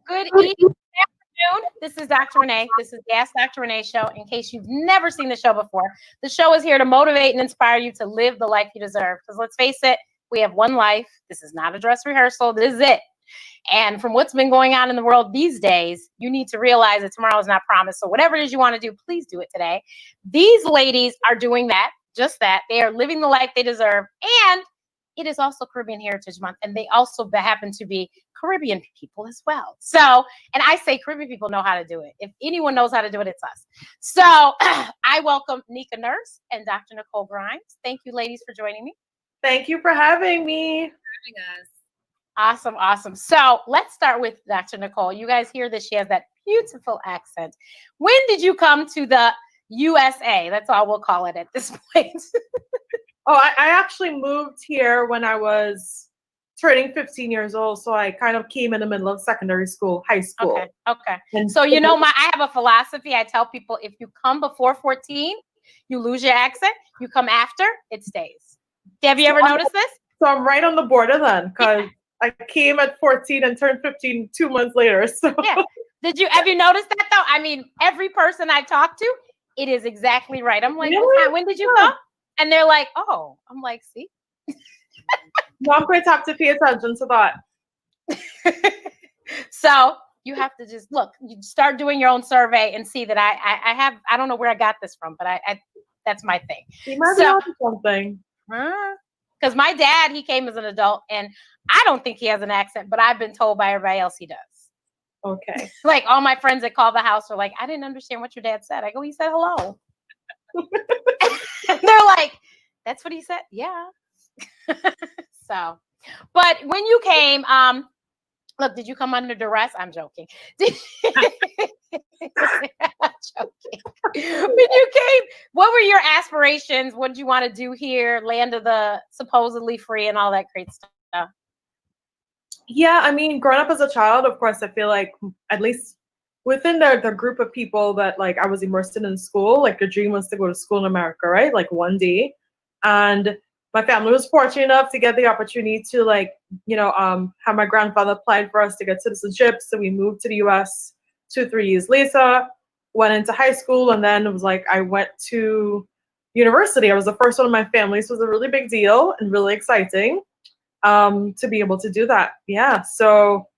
Good evening, afternoon. This is Dr. Renee. This is the Ask Dr. Renee show. In case you've never seen the show before, the show is here to motivate and inspire you to live the life you deserve. Because let's face it, we have one life. This is not a dress rehearsal. This is it. And from what's been going on in the world these days, you need to realize that tomorrow is not promised. So whatever it is you want to do, please do it today. These ladies are doing that, just that. They are living the life they deserve. And it is also Caribbean Heritage Month. And they also happen to be Caribbean people as well. So, and I say Caribbean people know how to do it. If anyone knows how to do it, it's us. So I welcome Nneka Nurse and Dr. Nicole Grimes. Thank you, ladies, for joining me. Thank you for having me. Awesome, awesome. So let's start with Dr. Nicole. You guys hear this? She has that beautiful accent. When did you come to the USA? That's all we'll call it at this point. I actually moved here when I was turning 15 years old. So I kind of came in the middle of secondary school, high school. Okay. And so, you know, I have a philosophy. I tell people if you come before 14, you lose your accent. You come after, it stays. Have you ever noticed this? So I'm right on the border then, because I came at 14 and turned 15 2 months later. So yeah. Have you noticed that though? I mean, every person I talk to, it is exactly right. I'm like, really? When did you come? And they're like, oh, I'm like, see? No, I'm going to have to pay attention to that. So you have to just look, you start doing your own survey and see that I don't know where I got this from, but I that's my thing. You might be onto something. Because my dad, he came as an adult and I don't think he has an accent, but I've been told by everybody else he does. Okay. Like all my friends that call the house are like, I didn't understand what your dad said. I go, he said hello. And they're like, that's what he said? Yeah. So, but when you came, look, did you come under duress? I'm joking. I'm joking. When you came, what were your aspirations? What did you want to do here? Land of the supposedly free and all that great stuff. Yeah, I mean, growing up as a child, of course, I feel like at least within the group of people that like I was immersed in school, like the dream was to go to school in America, right? Like one day. And my family was fortunate enough to get the opportunity to have my grandfather applied for us to get citizenship. So we moved to the US 2-3 years later, went into high school, and then it was like I went to university. I was the first one in my family, so it was a really big deal and really exciting to be able to do that. Yeah. So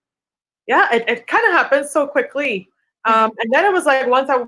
yeah, it kind of happened so quickly. And then it was like once I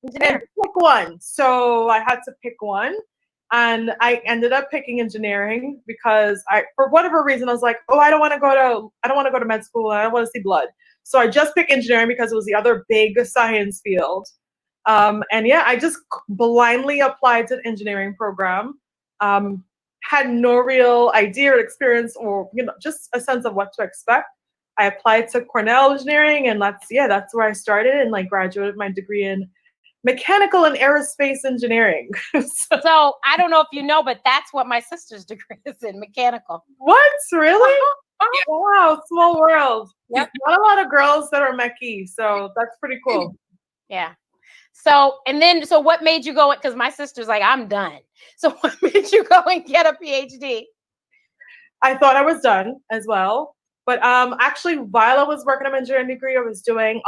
pick one. So I had to pick one. And I ended up picking engineering because for whatever reason, I was like, oh, I don't want to go to med school. I don't want to see blood. So I just picked engineering because it was the other big science field. And yeah, I just blindly applied to the engineering program. Had no real idea or experience or, just a sense of what to expect. I applied to Cornell Engineering, and that's where I started and like graduated my degree in Mechanical and aerospace engineering. So I don't know if you know, but that's what my sister's degree is in, mechanical. What? Really? Wow, small world. Yep. Not a lot of girls that are mechy, so that's pretty cool. Yeah. So, and then, so what made you go? Because my sister's like, I'm done. So what made you go and get a PhD? I thought I was done as well. But actually, while I was working on my engineering degree, I was doing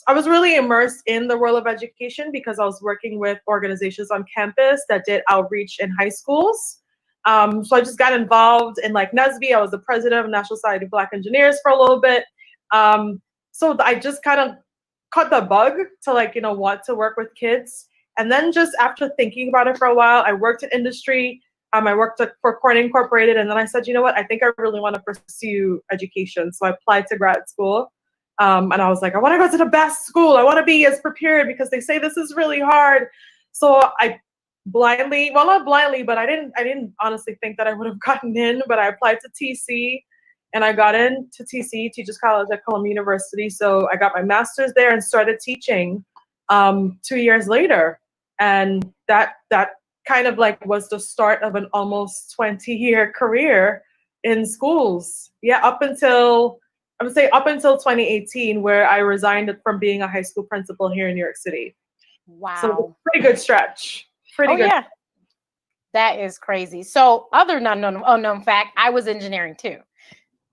I was really immersed in the world of education because I was working with organizations on campus that did outreach in high schools. So I just got involved in like NSBE. I was the president of National Society of Black Engineers for a little bit. So I just kind of caught the bug to like, want to work with kids. And then just after thinking about it for a while, I worked in industry. I worked for Corning Incorporated, and then I said, you know what? I think I really want to pursue education. So I applied to grad school, and I was like, I want to go to the best school. I want to be as prepared because they say this is really hard. So I blindly, well, not blindly, but I didn't honestly think that I would have gotten in. But I applied to TC, and I got into TC, Teachers College at Columbia University. So I got my master's there and started teaching 2 years later, and that kind of like was the start of an almost 20-year career in schools. Yeah, up until 2018, where I resigned from being a high school principal here in New York City. Wow. So pretty good stretch. Pretty good. Yeah. That is crazy. So other unknown fact, I was engineering too.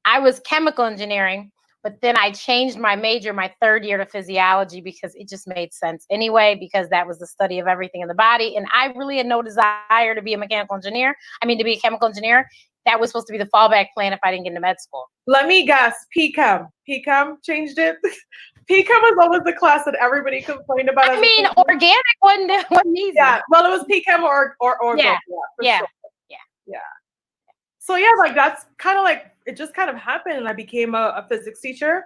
I was chemical engineering, but then I changed my major my third year to physiology because it just made sense anyway, because that was the study of everything in the body. And I really had no desire to be a mechanical engineer. To be a chemical engineer. That was supposed to be the fallback plan if I didn't get into med school. Let me guess, PChem. PChem changed it. PChem was always the class that everybody complained about. Organic wasn't easy. Yeah, well, it was PChem or yeah. Sure. Yeah. So yeah, like that's kind of like it just kind of happened, and I became a physics teacher,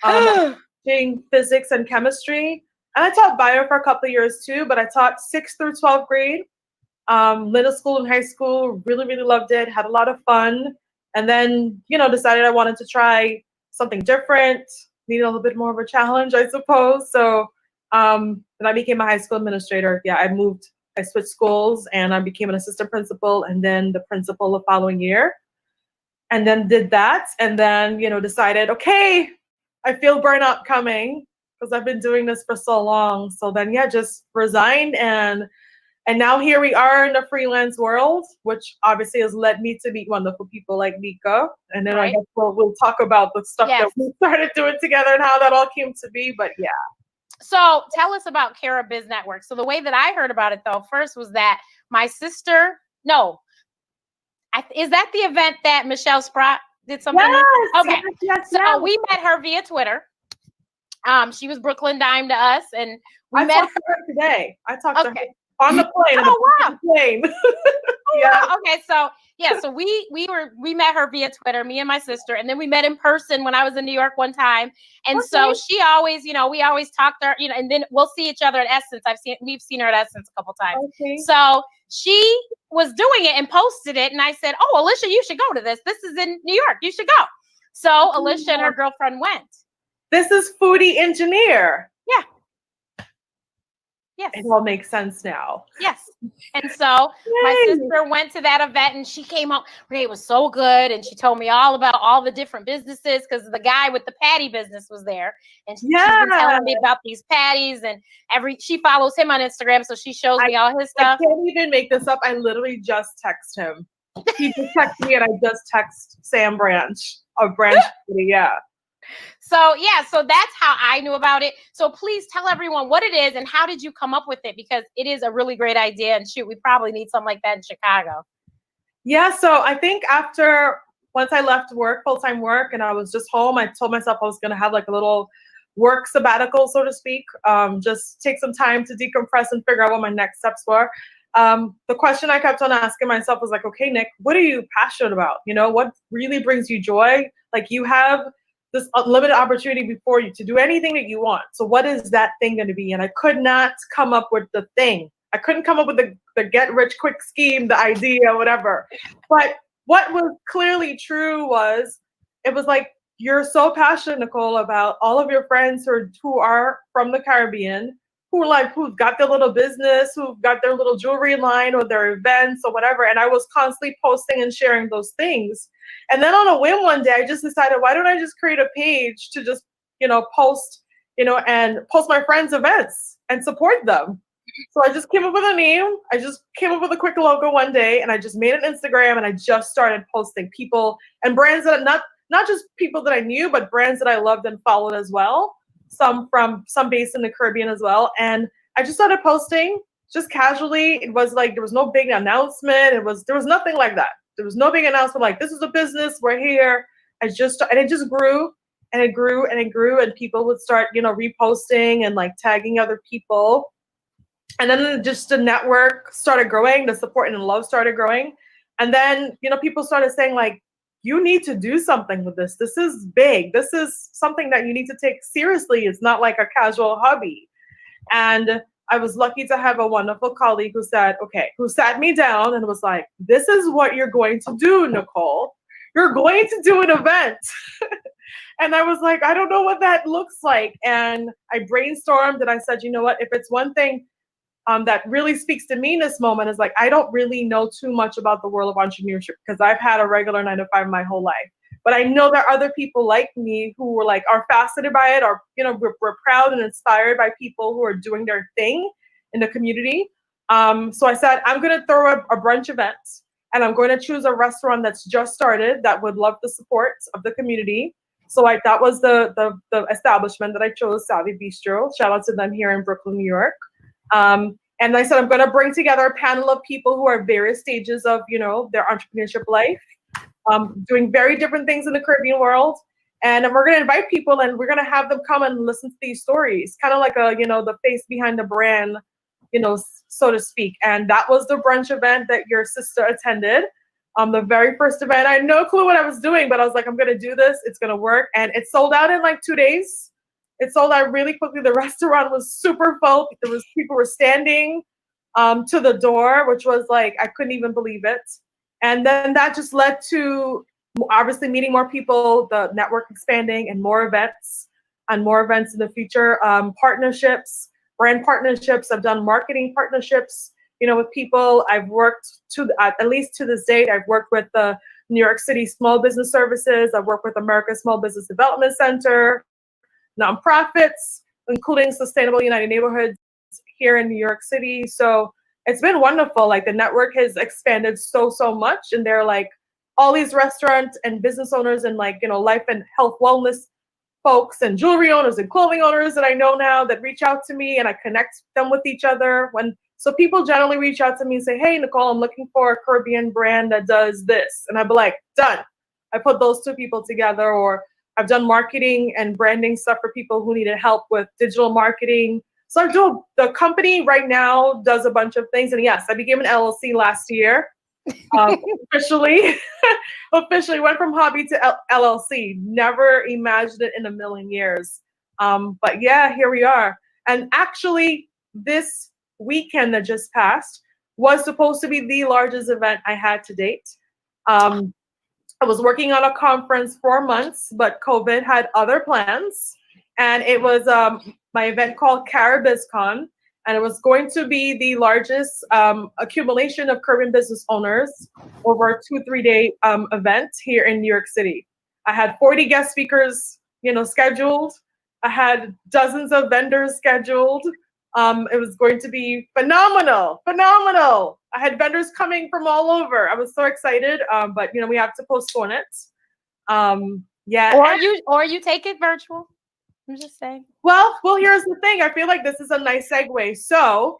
teaching physics and chemistry, and I taught bio for a couple of years too. But I taught 6th through 12th grade, middle school and high school. Really, really loved it. Had a lot of fun, and then decided I wanted to try something different. Needed a little bit more of a challenge, I suppose. So then I became a high school administrator. Yeah, I switched schools and I became an assistant principal and then the principal the following year. And then did that and then, decided, okay, I feel burnout coming because I've been doing this for so long. So then, just resigned and now here we are in the freelance world, which obviously has led me to meet wonderful people like Nneka. And then I guess we'll talk about the stuff that we started doing together and how that all came to be. But yeah. So tell us about Cara Biz Network. So the way that I heard about it, though, first was that my sister, is that the event that Michelle Sprott did something? Yes, okay. Yes, so we met her via Twitter. She was Brooklyn Dime to us, and we met her today. I talked to her on the plane. Oh, wow. Plane. Wow. Okay, so we met her via Twitter, me and my sister, and then we met in person when I was in New York one time. And so she always, we always talk to her, and then we'll see each other at Essence. We've seen her at Essence a couple times. Okay. So she was doing it and posted it, and I said, "Oh, Alicia, you should go to this. This is in New York. You should go." So Alicia and her girlfriend went. This is Foodie Engineer. Yeah. Yes. It all makes sense now. Yes. And so my sister went to that event and she came home. Renee, was so good. And she told me all about all the different businesses because the guy with the patty business was there. And she's been telling me about these patties and she follows him on Instagram. So she shows me all his stuff. I can't even make this up. I literally just text him. He just texted me and I just text Sam Branch of Branch City. Yeah. So that's how I knew about it. So please tell everyone what it is and how did you come up with it? Because it is a really great idea. And shoot, we probably need something like that in Chicago. Yeah. So I think once I left work, full-time work, and I was just home, I told myself I was going to have like a little work sabbatical, so to speak. Just take some time to decompress and figure out what my next steps were. The question I kept on asking myself was like, okay, Nick, what are you passionate about? What really brings you joy? Like you have this limited opportunity before you to do anything that you want. So what is that thing going to be? And I could not come up with the thing. I couldn't come up with the get rich quick scheme, the idea, whatever. But what was clearly true was, it was like, you're so passionate, Nicole, about all of your friends who are from the Caribbean. who've got their little business, who've got their little jewelry line or their events or whatever. And I was constantly posting and sharing those things. And then on a whim one day, I just decided, why don't I just create a page to just, post, and post my friends' events and support them. So I just came up with a name. I just came up with a quick logo one day, and I just made an Instagram, and I just started posting people and brands that not just people that I knew, but brands that I loved and followed as well. Some based in the Caribbean as well. And I just started posting just casually. It was like there was no big announcement. There was nothing like that. There was no big announcement like this is a business, we're here. And it just grew and it grew and it grew, and people would start, reposting and like tagging other people. And then just the network started growing, the support and the love started growing. And then, people started saying like, you need to do something with this. This is big. This is something that you need to take seriously. It's not like a casual hobby. And I was lucky to have a wonderful colleague who sat me down and was like, this is what you're going to do, Nicole. You're going to do an event. And I was like, I don't know what that looks like. And I brainstormed and I said, you know what, if it's one thing that really speaks to me in this moment is like, I don't really know too much about the world of entrepreneurship because I've had a regular 9-to-5 my whole life. But I know there are other people like me who are fascinated by it, or, we're proud and inspired by people who are doing their thing in the community. So I said, I'm going to throw a brunch event, and I'm going to choose a restaurant that's just started that would love the support of the community. So that was the establishment that I chose, Savvy Bistro. Shout out to them here in Brooklyn, New York. And I said, I'm going to bring together a panel of people who are various stages of, their entrepreneurship life, doing very different things in the Caribbean world. And we're going to invite people, and we're going to have them come and listen to these stories, kind of like the face behind the brand, so to speak. And that was the brunch event that your sister attended. The very first event. I had no clue what I was doing, but I was like, I'm going to do this. It's going to work. And it sold out in like 2 days. It sold out really quickly. The restaurant was super full. People were standing to the door, which was like, I couldn't even believe it. And then that just led to obviously meeting more people, the network expanding, and more events in the future. Partnerships, brand partnerships. I've done marketing partnerships, with people. I've worked at least to this date, I've worked with the New York City Small Business Services. I've worked with America's Small Business Development Center, nonprofits, including Sustainable United Neighborhoods here in New York City. So it's been wonderful. Like the network has expanded so much, and there are like all these restaurants and business owners and like, life and health wellness folks and jewelry owners and clothing owners that I know now that reach out to me, and I connect them with each other. So people generally reach out to me and say, hey, Nicole, I'm looking for a Caribbean brand that does this. And I'd be like, done. I put those two people together. Or I've done marketing and branding stuff for people who needed help with digital marketing. So the company right now does a bunch of things. And yes, I became an LLC last year. Officially went from hobby to LLC. Never imagined it in a million years. But yeah, here we are. And actually, this weekend that just passed was supposed to be the largest event I had to date. I was working on a conference for months, but COVID had other plans. And it was my event called CaribizCon. And it was going to be the largest accumulation of Caribbean business owners over a 2-3 day event here in New York City. I had 40 guest speakers, scheduled. I had dozens of vendors scheduled. It was going to be phenomenal. I had vendors coming from all over. I was so excited, but we have to postpone it. Yeah. Or you take it virtual. I'm just saying. Well, here's the thing. I feel like this is a nice segue. So,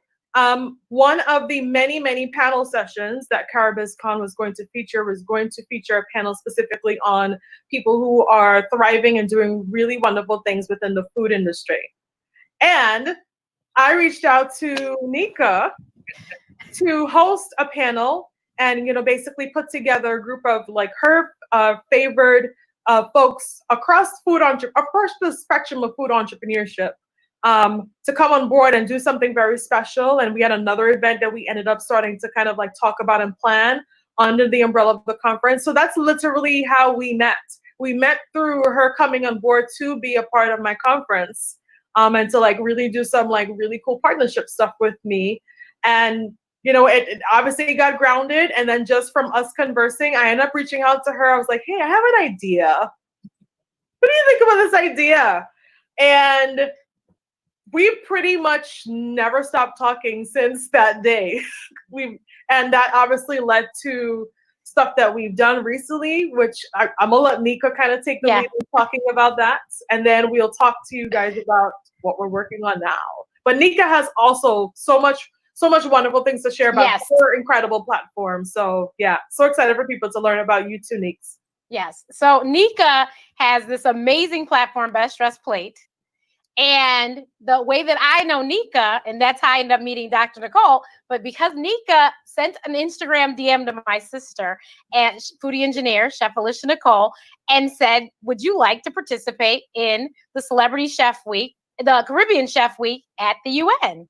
one of the many panel sessions that CaribizCon was going to feature a panel specifically on people who are thriving and doing really wonderful things within the food industry. And I reached out to Nneka to host a panel and, basically put together a group of like her favored folks across the spectrum of food entrepreneurship to come on board and do something very special. And we had another event that we ended up starting to kind of like talk about and plan under the umbrella of the conference. So that's literally how we met. We met through her coming on board to be a part of my conference. and to like really do some like really cool partnership stuff with me. And you know, it obviously got grounded, and then just from us conversing, I ended up reaching out to her. I was like, hey, I have an idea. What do you think about this idea? And we've pretty much never stopped talking since that day. And that obviously led to stuff that we've done recently, which I'm gonna let Nneka kind of take the lead in talking about that, and then we'll talk to you guys about what we're working on now. But Nneka has also so much wonderful things to share about her incredible platform. So yeah, so excited for people to learn about you too, Nneka. Yes. So Nneka has this amazing platform, Best Dressed Plate. And the way that I know Nneka, and that's how I ended up meeting Dr. Nicole, but because Nneka sent an Instagram DM to my sister and foodie engineer, Chef Alicia Nicole, and said, would you like to participate in the Celebrity Chef Week, the Caribbean Chef Week at the UN?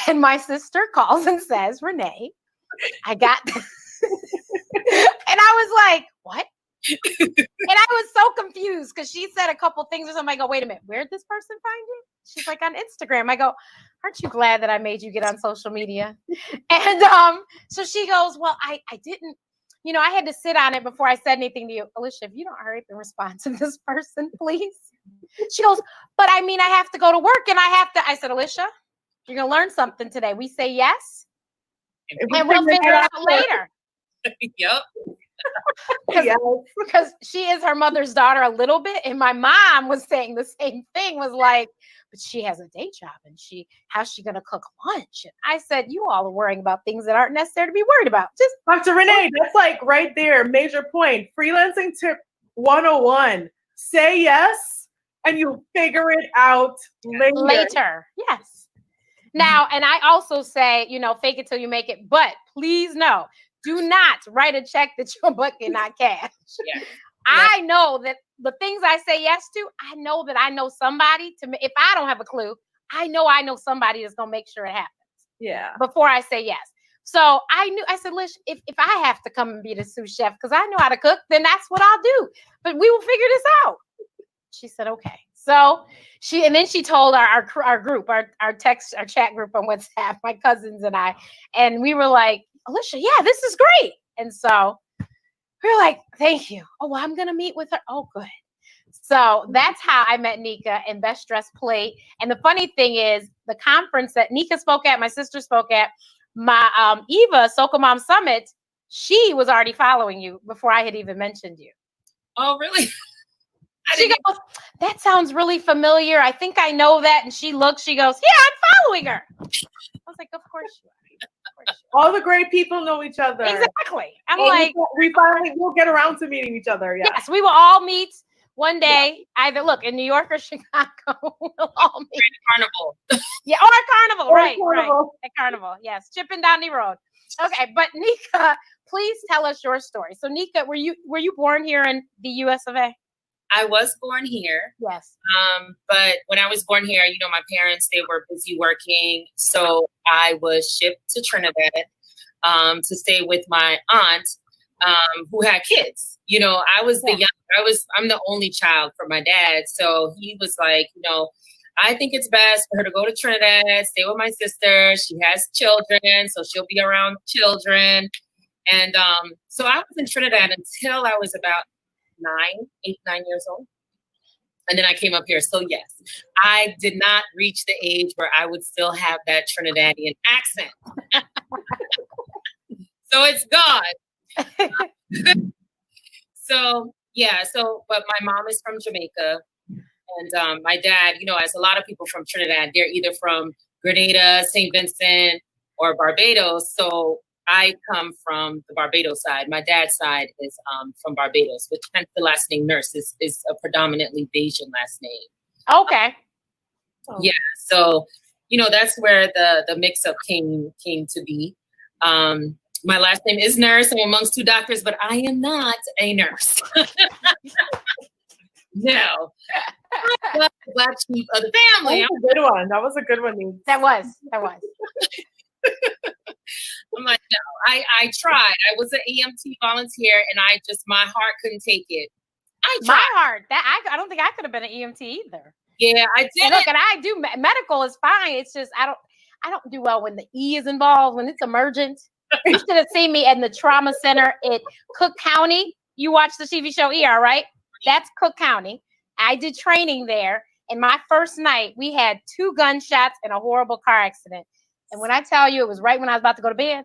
And my sister calls and says, Renee, I got this. And I was like, what? And I was so confused because she said a couple things or something. I go, wait a minute, where'd this person find you? She's like, on Instagram. I go, aren't you glad that I made you get on social media? And so she goes, well, I didn't, you know, I had to sit on it before I said anything to you. Alicia, if you don't hurry up and respond to this person, please. She goes, but I mean, I have to go to work and I said, Alicia, you're going to learn something today. We say yes, and we'll figure it out later. Yep. Because she is her mother's daughter a little bit, and my mom was saying the same thing, was like, but she has a day job, and how's she gonna cook lunch? And I said, you all are worrying about things that aren't necessary to be worried about. Just Dr. Renee, that's like right there, major point. Freelancing tip 101. Say yes, and you'll figure it out later. Yes. Now, and I also say, you know, fake it till you make it, but please know, do not write a check that you're booking, not cash. Yeah. I know that the things I say yes to, I know that I know somebody if I don't have a clue, I know somebody that's going to make sure it happens. Yeah. Before I say yes. So I said, Lish, if I have to come and be the sous chef because I know how to cook, then that's what I'll do. But we will figure this out. She said, okay. So then she told our group, our chat group on WhatsApp, my cousins and I, and we were like, Alicia, yeah, this is great. And so we were like, thank you. Oh, well, I'm going to meet with her. Oh, good. So that's how I met Nneka in Best Dressed Plate. And the funny thing is the conference that Nneka spoke at, my sister spoke at, my Eva, Soca Mom Summit, she was already following you before I had even mentioned you. Oh, really? She goes, that sounds really familiar. I think I know that. And she goes, yeah, I'm following her. I was like, of course you are. All the great people know each other. Exactly. I'm and like, we'll get around to meeting each other. Yeah. Yes, we will all meet one day, either in New York or Chicago. We'll all meet. Carnival. Yeah, or at Carnival, right. Carnival. At Carnival, yes. Chipping down the road. Okay, but Nneka, please tell us your story. So Nneka, were you born here in the US of A? I was born here. Yes. But when I was born here, you know, my parents, they were busy working. So I was shipped to Trinidad to stay with my aunt who had kids. You know, I'm the only child for my dad. So he was like, you know, I think it's best for her to go to Trinidad, stay with my sister. She has children, so she'll be around children. And so I was in Trinidad until I was about 9 years old. And then I came up here. So yes, I did not reach the age where I would still have that Trinidadian accent. So it's gone. But my mom is from Jamaica. And my dad, you know, as a lot of people from Trinidad, they're either from Grenada, St. Vincent, or Barbados. So I come from the Barbados side. My dad's side is from Barbados, which hence the last name Nurse is a predominantly Bayesian last name. Okay. Yeah. So, you know, that's where the mix-up came to be. My last name is Nurse. I'm amongst two doctors, but I am not a nurse. No. I'm the black sheep of the family. That was a good one. That was a good one. That was. I'm like, no, I tried. I was an EMT volunteer and my heart couldn't take it. I tried. My heart. I don't think I could have been an EMT either. Yeah, I did. And look, and I do medical is fine. It's just I don't do well when the E is involved, when it's emergent. You should have seen me in the trauma center at Cook County. You watch the TV show ER, right? That's Cook County. I did training there. And my first night, we had 2 gunshots and a horrible car accident. And when I tell you, it was right when I was about to go to bed.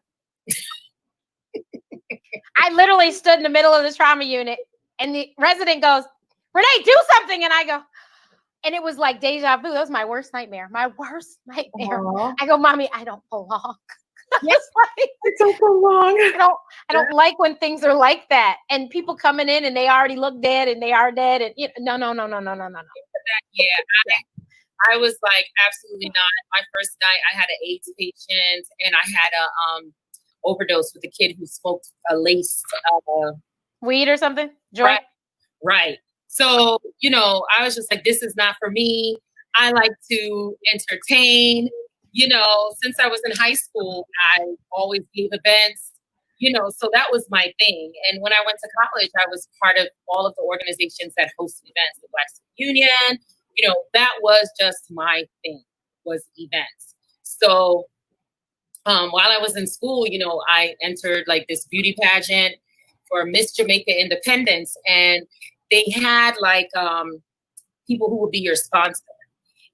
I literally stood in the middle of the trauma unit, and the resident goes, Renee, do something. And I go, and it was like deja vu. That was my worst nightmare. My worst nightmare. Aww. I go, Mommy, I don't belong. Yes, it took so long. I don't like when things are like that, and people coming in and they already look dead and they are dead, and no. Yeah, I was like, absolutely not. My first night, I had an AIDS patient, and I had a overdose with a kid who smoked a laced weed or something. Joint. Right. So I was just like, this is not for me. I like to entertain. Since I was in high school, I always gave events, so that was my thing. And when I went to college, I was part of all of the organizations that hosted events, the Black Student Union, that was just my thing, was events. So while I was in school, I entered like this beauty pageant for Miss Jamaica Independence. And they had like people who would be your sponsor.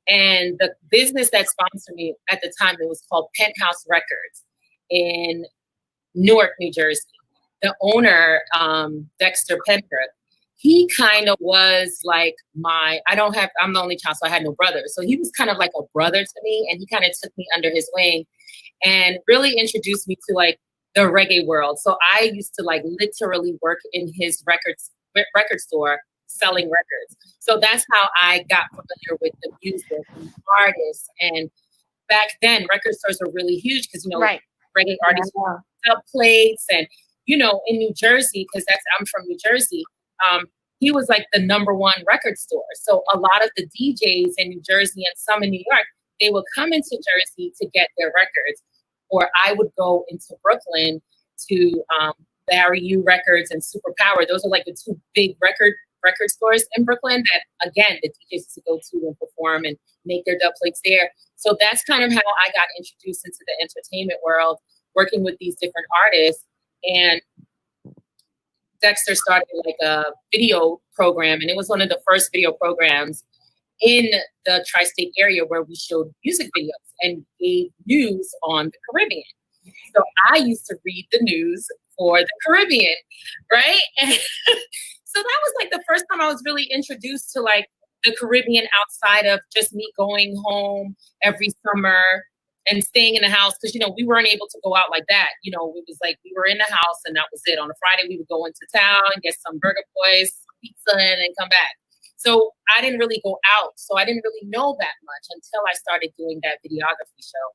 And the business that sponsored me at the time, it was called Penthouse Records in Newark, New Jersey. The owner, Dexter Pendrick, he kind of was like I'm the only child, so I had no brother. So he was kind of like a brother to me, and he kind of took me under his wing and really introduced me to like the reggae world. So I used to like literally work in his record store selling records. So that's how I got familiar with the music and artists. And back then, record stores were really huge because, right. Reggae artists sell plates. And, in New Jersey, because I'm from New Jersey, he was like the #1 record store. So a lot of the DJs in New Jersey and some in New York, they would come into Jersey to get their records. Or I would go into Brooklyn to Barry U Records and Superpower. Those are like the 2 big record stores in Brooklyn that, again, the DJs used to go to and perform and make their dub plates there. So that's kind of how I got introduced into the entertainment world, working with these different artists. And Dexter started like a video program, and it was one of the first video programs in the tri-state area where we showed music videos and gave news on the Caribbean. So I used to read the news for the Caribbean, right? And so that was like the first time I was really introduced to like the Caribbean outside of just me going home every summer and staying in the house. Because, we weren't able to go out like that. It was like we were in the house and that was it. On a Friday, we would go into town, get some Burger Boys, pizza, and then come back. So I didn't really go out. So I didn't really know that much until I started doing that videography show.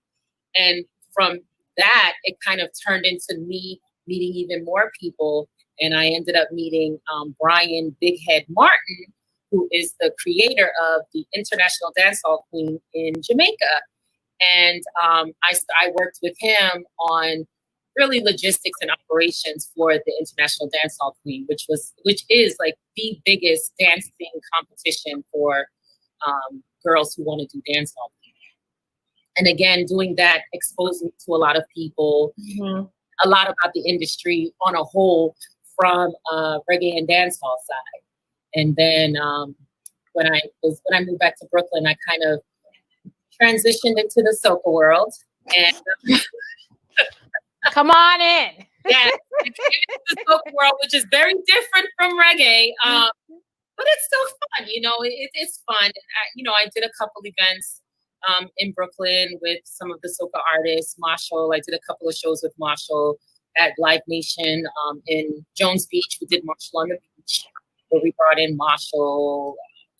And from that, it kind of turned into me meeting even more people. And I ended up meeting Brian Big Head Martin, who is the creator of the International Dancehall Queen in Jamaica. And I worked with him on really logistics and operations for the International Dancehall Queen, which is like the biggest dancing competition for girls who want to do dancehall. And again, doing that exposed me to a lot of people, a lot about the industry on a whole, from reggae and dancehall side. And then when I moved back to Brooklyn, I kind of transitioned into the soca world. And come on in. Yeah, the soca world, which is very different from reggae, but it's still fun. It's fun. I did a couple events in Brooklyn with some of the soca artists. Marshall, I did a couple of shows with Marshall at Live Nation in Jones Beach. We did Marshall on the Beach, where we brought in Marshall,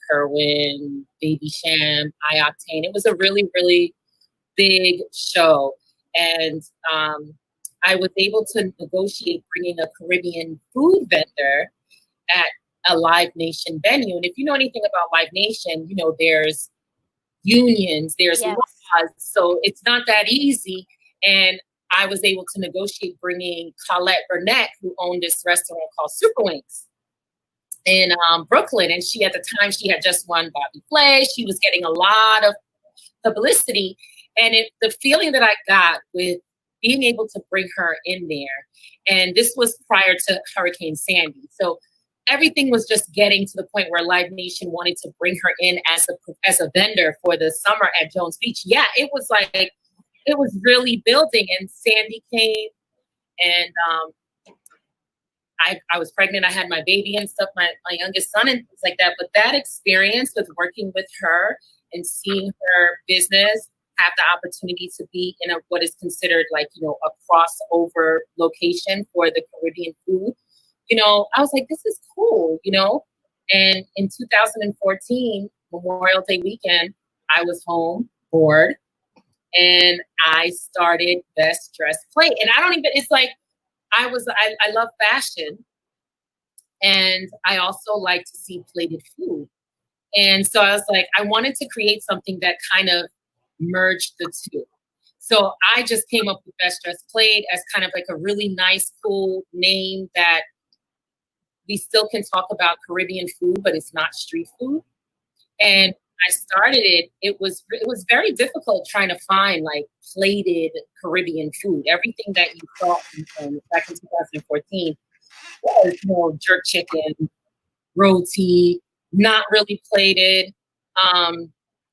Kerwin, Baby Sham, iOctane. It was a really, really big show. And I was able to negotiate bringing a Caribbean food vendor at a Live Nation venue. And if you know anything about Live Nation, there's unions, there's laws. So it's not that easy. And I was able to negotiate bringing Colette Burnett, who owned this restaurant called Super Wings. in Brooklyn. And at the time, she had just won Bobby Flay. She was getting a lot of publicity. And the feeling that I got with being able to bring her in there, and this was prior to Hurricane Sandy. So everything was just getting to the point where Live Nation wanted to bring her in as a vendor for the summer at Jones Beach. Yeah, it was really building. And Sandy came, and I was pregnant. I had my baby and stuff, my youngest son and things like that. But that experience with working with her and seeing her business have the opportunity to be in what is considered like, a crossover location for the Caribbean food, I was like, this is cool, And in 2014, Memorial Day weekend, I was home bored and I started Best Dressed Plate. And it's like, I love fashion, and I also like to see plated food. And so I was like, I wanted to create something that kind of merged the two. So I just came up with Best Dressed Plate as kind of like a really nice, cool name that we still can talk about Caribbean food, but it's not street food. And I started it. It was very difficult trying to find like plated Caribbean food. Everything that you thought back in 2014 was, jerk chicken, roti, not really plated.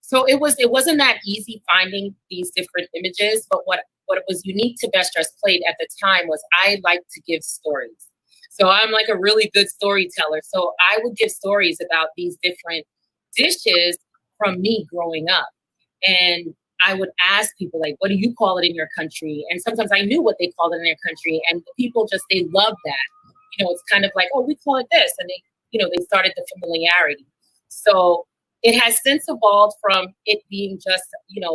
So it wasn't that easy finding these different images. But what was unique to Best Dressed Plate at the time was I like to give stories. So I'm like a really good storyteller. So I would give stories about these different dishes from me growing up. And I would ask people like, what do you call it in your country? And sometimes I knew what they called it in their country. And the people they love that. It's kind of like, oh, we call it this. And they started the familiarity. So it has since evolved from it being just,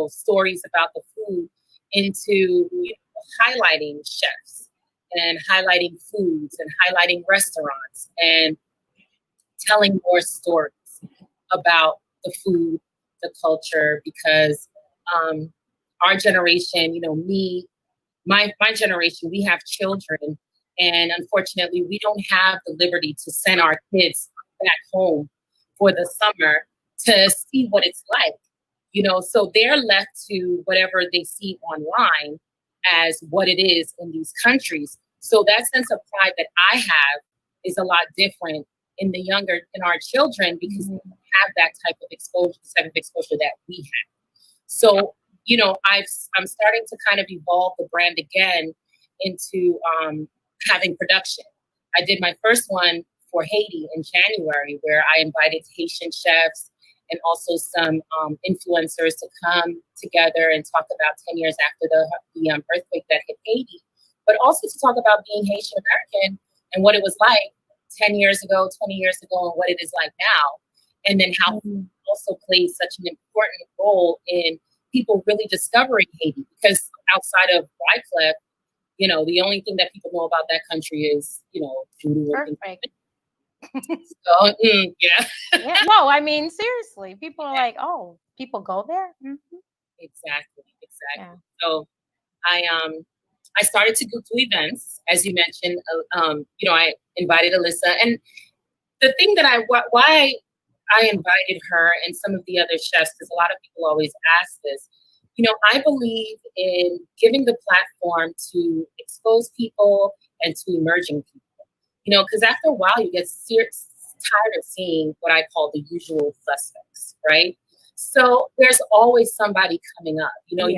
stories about the food into highlighting chefs and highlighting foods and highlighting restaurants and telling more stories about the food, the culture, because our generation, my generation, we have children, and unfortunately we don't have the liberty to send our kids back home for the summer to see what it's like, so they're left to whatever they see online as what it is in these countries. So that sense of pride that I have is a lot different in our children, because we have that type of exposure that we have. So, I'm starting to kind of evolve the brand again into having production. I did my first one for Haiti in January, where I invited Haitian chefs and also some influencers to come together and talk about 10 years after the earthquake that hit Haiti, but also to talk about being Haitian American and what it was like 10 years ago, 20 years ago, and what it is like now. And then how food also plays such an important role in people really discovering Haiti, because outside of Wycliffe, the only thing that people know about that country is, voodoo. So, yeah. Yeah. No, I mean, seriously, people are like, oh, people go there? Mm-hmm. Exactly. Yeah. So I started to do events, as you mentioned. I invited Alyssa, and the thing that why I invited her and some of the other chefs, because a lot of people always ask this. I believe in giving the platform to expose people and to emerging people. Because after a while, you get tired of seeing what I call the usual suspects, right? So there's always somebody coming up. You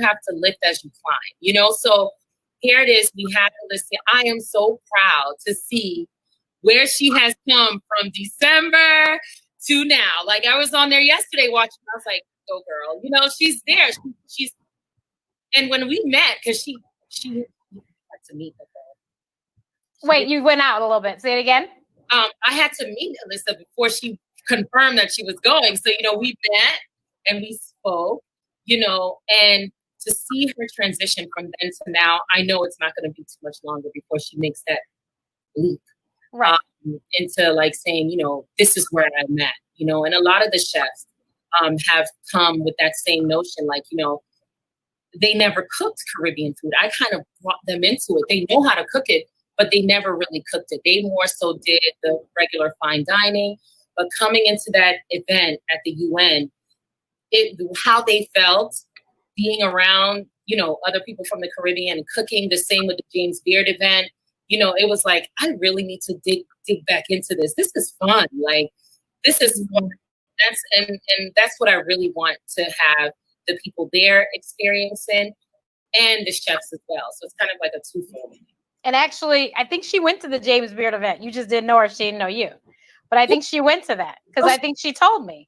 have to lift as you climb. So here it is. We have Alyssa. I am so proud to see where she has come from December to now. Like, I was on there yesterday watching. I was like, go girl. She's there. She's. And when we met, because she had to meet the girl. Wait, you went out a little bit. Say it again. I had to meet Alyssa before she confirmed that she was going. So, we met and we spoke, and to see her transition from then to now, I know it's not going to be too much longer before she makes that leap. Right. Into like saying, this is where I'm at, and a lot of the chefs have come with that same notion, like, they never cooked Caribbean food. I kind of brought them into it. They know how to cook it, but they never really cooked it. They more so did the regular fine dining. But coming into that event at the UN, how they felt being around, you know, other people from the Caribbean and cooking, the same with the James Beard event, you know, it was like, I really need to dig back into this. This is fun. Like, this is fun. That's what I really want to have the people there experiencing, and the chefs as well. So it's kind of like a twofold. And actually, I think she went to the James Beard event. You just didn't know her. She didn't know you. But I think she went to that because I think she told me.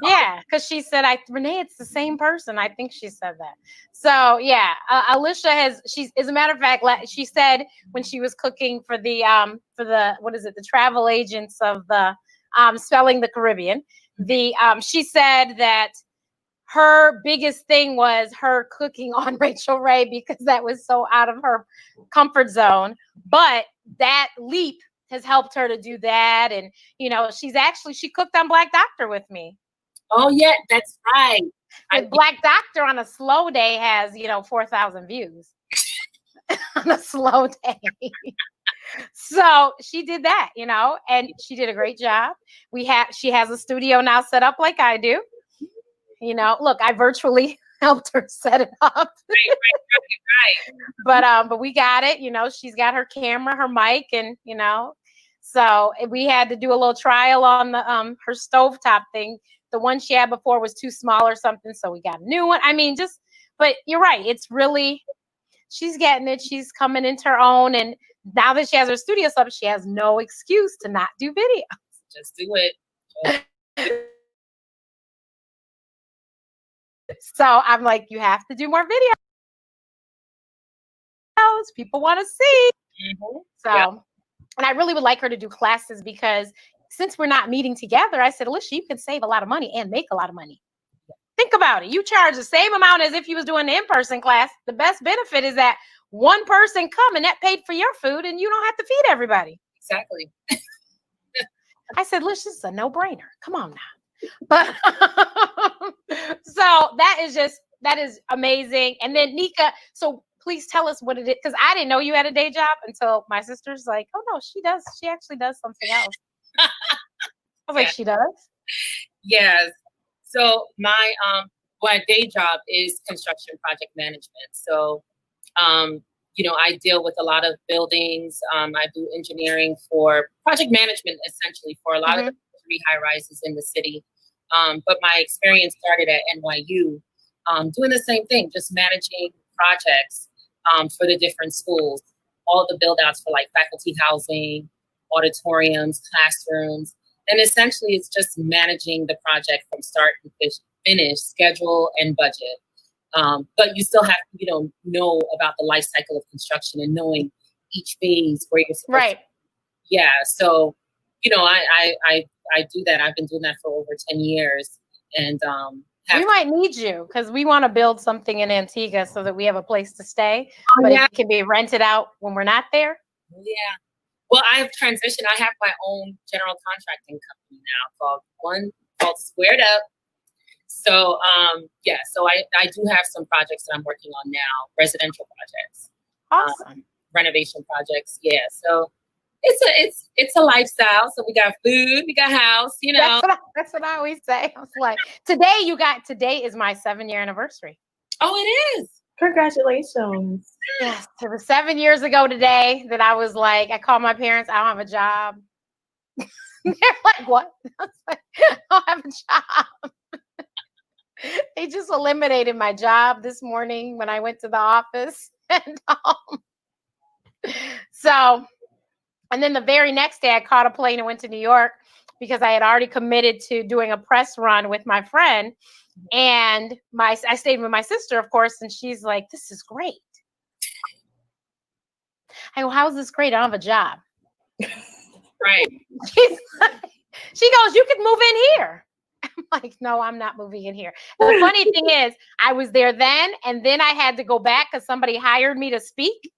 Yeah, because she said, Renee, it's the same person. I think she said that. So yeah, Alicia as a matter of fact, she said when she was cooking for the what is it, the travel agents of the Spelling the Caribbean, she said that her biggest thing was her cooking on Rachel Ray because that was so out of her comfort zone. But that leap has helped her to do that. And, you know, she cooked on Black Doctor with me. Oh, yeah, that's right. Black Doctor on a slow day has, 4,000 views on a slow day. So she did that, and she did a great job. She has a studio now set up like I do. Look, I virtually helped her set it up. Right. But we got it, she's got her camera, her mic, and, so we had to do a little trial on the her stovetop thing. The one she had before was too small or something, so we got a new one. I mean, but you're right. It's really, she's getting it. She's coming into her own, and now that she has her studio set up, she has no excuse to not do videos. Just do it. So I'm like, you have to do more videos. People want to see. Mm-hmm. So, yeah. And I really would like her to do classes because since we're not meeting together, I said, Alicia, you can save a lot of money and make a lot of money. Think about it. You charge the same amount as if you was doing an in-person class. The best benefit is that one person come and that paid for your food and you don't have to feed everybody. Exactly. I said, Alicia, this is a no-brainer. Come on now. But so that is amazing. And then Nneka, so please tell us what it is, because I didn't know you had a day job until my sister's like, oh no, she does. She actually does something else. I was like, she does? Yes. So my day job is construction project management. So I deal with a lot of buildings. I do engineering for project management, essentially, for a lot of the three high rises in the city. But my experience started at NYU, doing the same thing, just managing projects for the different schools, all the build outs for like faculty housing, auditoriums, classrooms. And essentially it's just managing the project from start to finish, schedule and budget. But you still have to, know about the life cycle of construction and knowing each phase where you're supposed right. to. Yeah. So, I do that. I've been doing that for over 10 years. And we might need you because we want to build something in Antigua so that we have a place to stay, but it can be rented out when we're not there. Yeah. Well, I have transitioned. I have my own general contracting company now called Squared Up. So, so I do have some projects that I'm working on now, residential projects. Awesome. Renovation projects. Yeah. So it's a lifestyle. So we got food, we got house, That's what I always say. I was like, today is my 7-year anniversary. Oh, it is. Congratulations. Yes. It was 7 years ago today that I was like, I called my parents, I don't have a job. They're like, what? I was like, I don't have a job. They just eliminated my job this morning when I went to the office. And then the very next day I caught a plane and went to New York because I had already committed to doing a press run with my friend. And I stayed with my sister, of course, and she's like, this is great. I go, how's this great? I don't have a job. Right. She goes, you could move in here. I'm like, no, I'm not moving in here. And the funny thing is, I was there then, and then I had to go back because somebody hired me to speak.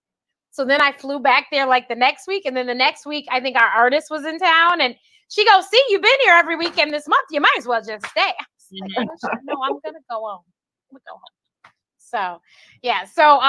So then I flew back there like the next week. And then the next week, I think our artist was in town. And she goes, see, you've been here every weekend this month. You might as well just stay. I was like, no, I'm going to go home. I'm going to go home. So, yeah. So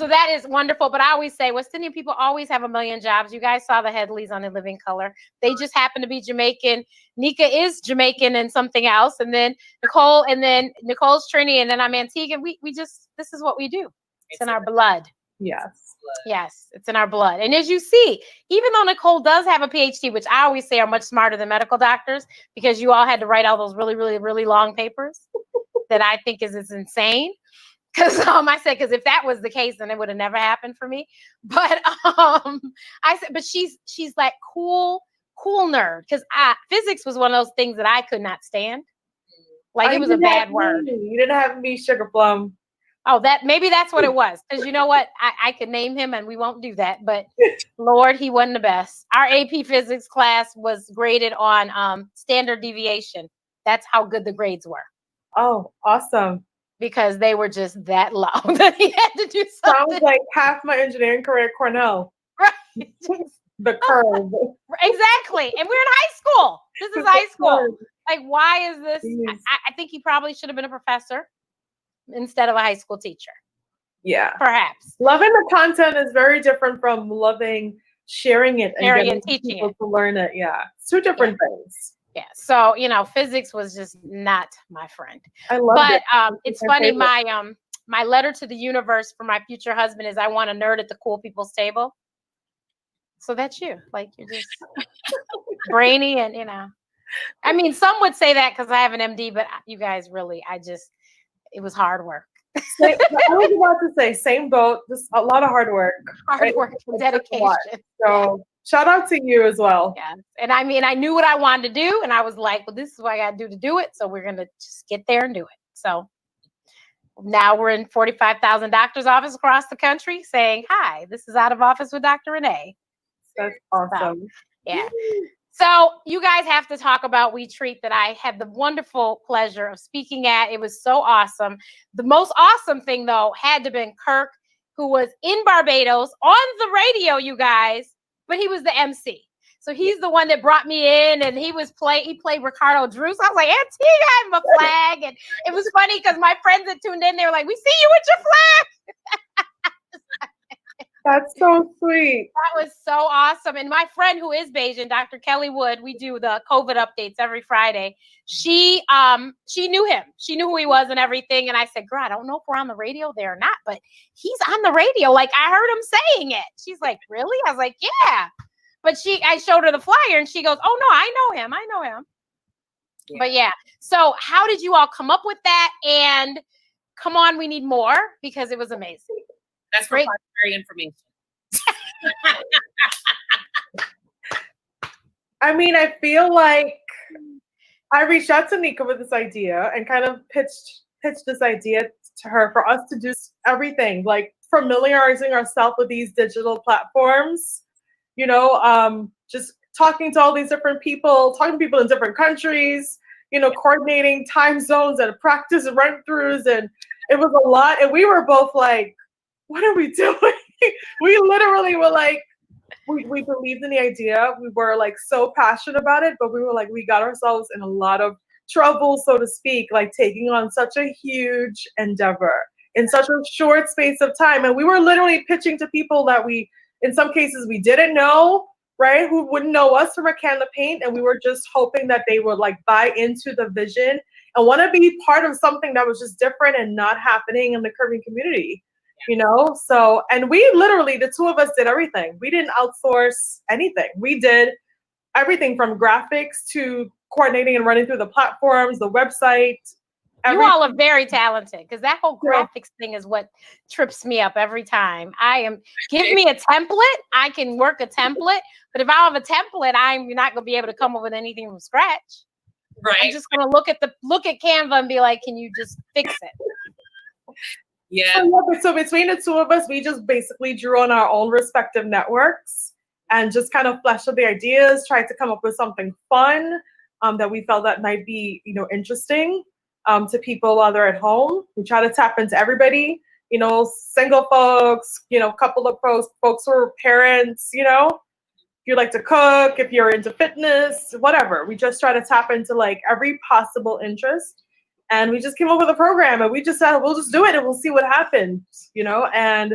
that is wonderful. But I always say West Indian people always have a million jobs. You guys saw the Headleys on The Living Color. They just happen to be Jamaican. Nneka is Jamaican and something else. And then Nicole's Trini. And then I'm Antigua. We just, this is what we do. It's in our blood. Yes. Yes, it's in our blood. And as you see, even though Nicole does have a PhD, which I always say are much smarter than medical doctors, because you all had to write all those really, really, really long papers that I think is insane. Because I said, because if that was the case, then it would have never happened for me. But I said, but she's like cool nerd. Because physics was one of those things that I could not stand. Like it was a bad word. You didn't have me, Sugar Plum. Oh, maybe that's what it was. Because you know what? I could name him and we won't do that. But Lord, he wasn't the best. Our AP physics class was graded on standard deviation. That's how good the grades were. Oh, awesome. Because they were just that low that he had to do something. Sounds like half my engineering career at Cornell. Right. The curve. Exactly. And we're in high school. This is high school. Like, why is this? I think he probably should have been a professor instead of a high school teacher. Yeah. Perhaps. Loving the content is very different from loving sharing it and getting teaching people it. to learn it. Yeah. It's two different things. Yeah. So, physics was just not my friend. I love it. But it's funny, my letter to the universe for my future husband is I want a nerd at the cool people's table. So that's you. Like, you're just brainy and, I mean, some would say that because I have an MD, but you guys really, it was hard work. I was about to say, same boat, just a lot of hard work. Hard work and dedication. So shout out to you as well. Yeah. And I mean, I knew what I wanted to do, and I was like, well, this is what I got to do it. So we're going to just get there and do it. So now we're in 45,000 doctors' offices across the country saying, hi, this is Out of Office with Dr. Renee. That's awesome. So, yeah. So you guys have to talk about We Treat that I had the wonderful pleasure of speaking at. It was so awesome. The most awesome thing, though, had to have been Kirk, who was in Barbados on the radio, you guys, but he was the MC. So he's the one that brought me in, and he played Ricardo Drew. So I was like, Antigua, I have a flag. And it was funny because my friends that tuned in, they were like, we see you with your flag. That's so sweet. That was so awesome. And my friend who is Bajan, Dr. Kelly Wood, we do the COVID updates every Friday. She knew him. She knew who he was and everything. And I said, girl, I don't know if we're on the radio there or not, but he's on the radio. Like, I heard him saying it. She's like, really? I was like, yeah. But I showed her the flyer and she goes, oh no, I know him. Yeah. But yeah. So how did you all come up with that? And come on, we need more because it was amazing. That's great. Information. I mean, I feel like I reached out to Nneka with this idea and kind of pitched this idea to her for us to do everything, like familiarizing ourselves with these digital platforms, just talking to all these different people, talking to people in different countries, coordinating time zones and practice run-throughs. And it was a lot. And we were both like, what are we doing? We literally were like, we believed in the idea. We were like so passionate about it, but we were like, we got ourselves in a lot of trouble, so to speak, like taking on such a huge endeavor in such a short space of time. And we were literally pitching to people that in some cases we didn't know, right? Who wouldn't know us from a can of paint. And we were just hoping that they would like buy into the vision and want to be part of something that was just different and not happening in the Caribbean community. So, and we literally, the two of us did everything. We didn't outsource anything. We did everything from graphics to coordinating and running through the platforms, the website. You all are very talented because that whole graphics thing is what trips me up every time. Give me a template. I can work a template, but if I have a template, I'm not going to be able to come up with anything from scratch. Right. I'm just going to look at Canva and be like, can you just fix it? Yeah. So between the two of us, we just basically drew on our own respective networks and just kind of fleshed out the ideas, tried to come up with something fun that we felt that might be, interesting to people while they're at home. We try to tap into everybody, single folks, couple of folks who are parents, if you like to cook, if you're into fitness, whatever. We just try to tap into like every possible interest. And we just came up with a program, and we just said, we'll just do it and we'll see what happens, and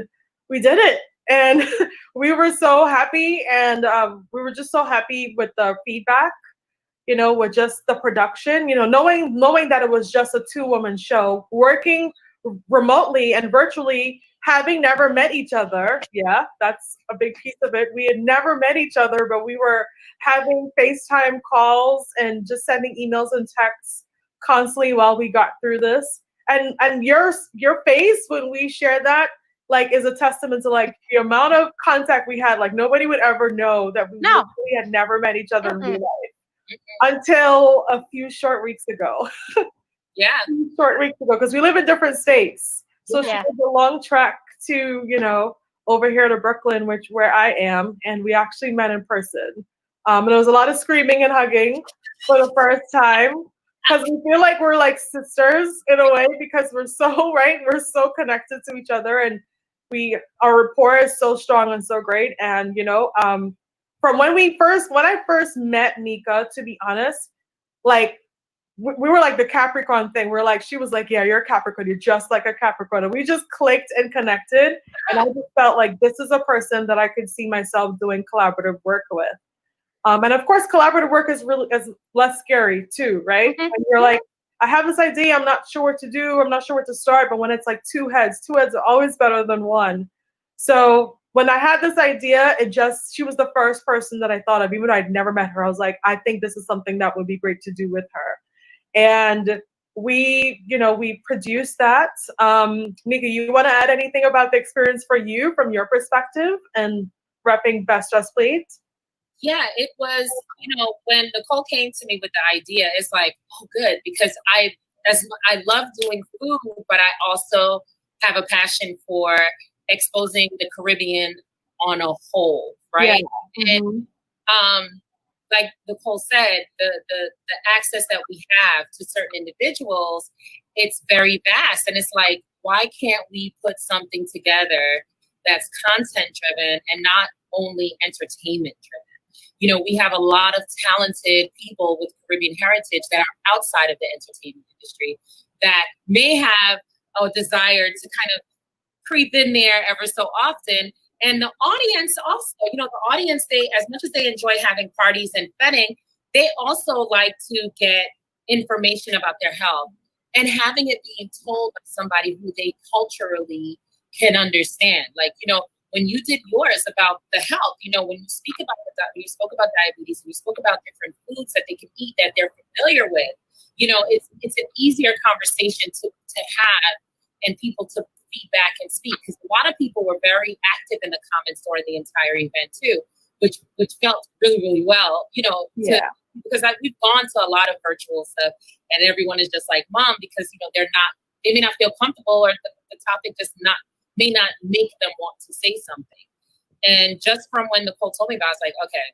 we did it. And we were so happy, and we were just so happy with the feedback, with just the production, knowing that it was just a 2-woman show, working remotely and virtually, having never met each other. Yeah, that's a big piece of it. We had never met each other, but we were having FaceTime calls and just sending emails and texts constantly while we got through this. And your face when we shared that, like, is a testament to like the amount of contact we had. Like, nobody would ever know that we literally had never met each other in real life until a few short weeks ago. Yeah. Short weeks ago, because we live in different states. So she was a long trek to, over here to Brooklyn, where I am, and we actually met in person. And there was a lot of screaming and hugging for the first time, because we feel like we're like sisters in a way, because we're so connected to each other, and our rapport is so strong and so great. And from when I first met Nneka, to be honest, like we were like the Capricorn thing. We're like, she was like, yeah, you're a Capricorn, you're just like a Capricorn, and we just clicked and connected. And I just felt like this is a person that I could see myself doing collaborative work with. And of course, collaborative work is less scary too, right? And you're like, I have this idea, I'm not sure what to do, I'm not sure where to start. But when it's like two heads are always better than one. So when I had this idea, she was the first person that I thought of, even though I'd never met her. I was like, I think this is something that would be great to do with her. And we produced that. Nneka, you want to add anything about the experience for you from your perspective and repping Best Dressed Plate? Yeah, it was, when Nicole came to me with the idea, it's like, oh, good, because I love doing food, but I also have a passion for exposing the Caribbean on a whole, right? Yeah. And like Nicole said, the access that we have to certain individuals, it's very vast. And it's like, why can't we put something together that's content driven and not only entertainment driven? We have a lot of talented people with Caribbean heritage that are outside of the entertainment industry that may have a desire to kind of creep in there ever so often. And the audience also, the audience, they, as much as they enjoy having parties and vetting, they also like to get information about their health, and having it being told by somebody who they culturally can understand. Like, when you did yours about the health, when you spoke about diabetes, when you spoke about different foods that they can eat that they're familiar with, it's an easier conversation to have, and people to feedback and speak, because a lot of people were very active in the comments during the entire event too, which felt really, really well, because we've gone to a lot of virtual stuff, and everyone is just like, Mom, because they may not feel comfortable, or the topic may not make them want to say something. And just from when Nicole told me about it, I was like, okay,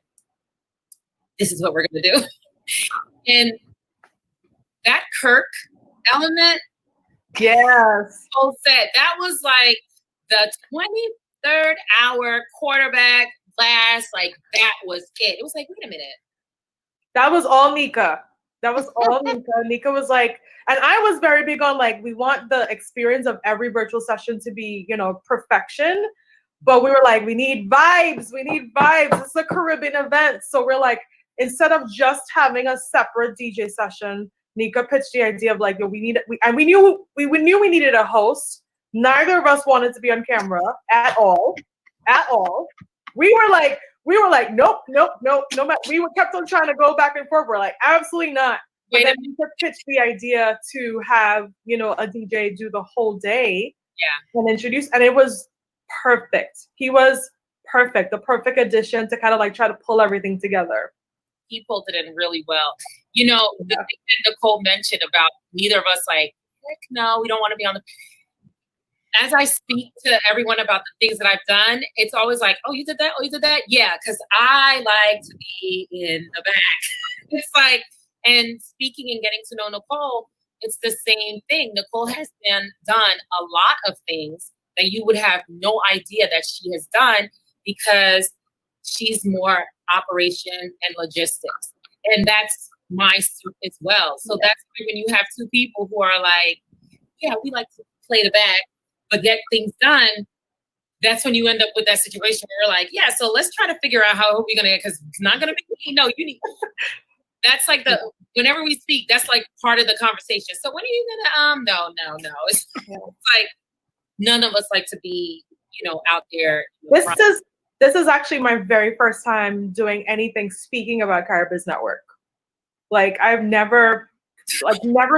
this is what we're gonna do. And that Kirk element, yes, Nicole said, that was like the 23rd hour quarterback blast. Like, that was it. It was like, wait a minute. That was all Nneka. That was all Nneka. Nneka was like, and I was very big on like, we want the experience of every virtual session to be, perfection. But we were like, we need vibes. It's a Caribbean event. So we're like, instead of just having a separate DJ session, Nneka pitched the idea of like, we knew we needed a host. Neither of us wanted to be on camera at all. We were like, nope. No, we kept on trying to go back and forth. We're like, absolutely not. But then Nneka pitched the idea to have, a DJ do the whole day. Yeah. And introduce, and it was perfect. He was perfect, the perfect addition to kind of like try to pull everything together. He pulled it in really well. The thing that Nicole mentioned about neither of us, like, heck no, we don't want to be on the. As I speak to everyone about the things that I've done, it's always like, oh, you did that? Oh, you did that? Yeah, because I like to be in the back. It's like, and speaking and getting to know Nicole, it's the same thing. Nicole has done a lot of things that you would have no idea that she has done, because she's more operation and logistics. And that's my suit as well. So that's when you have two people who are like, yeah, we like to play the back, but get things done. That's when you end up with that situation where you're like, yeah, so let's try to figure out how we're going to get, because it's not going to be me. No, you need. That's like whenever we speak, that's like part of the conversation. So when are you going to, no. It's like, none of us like to be, out there. This is actually my very first time doing anything speaking about Carabiz Network. Like I've never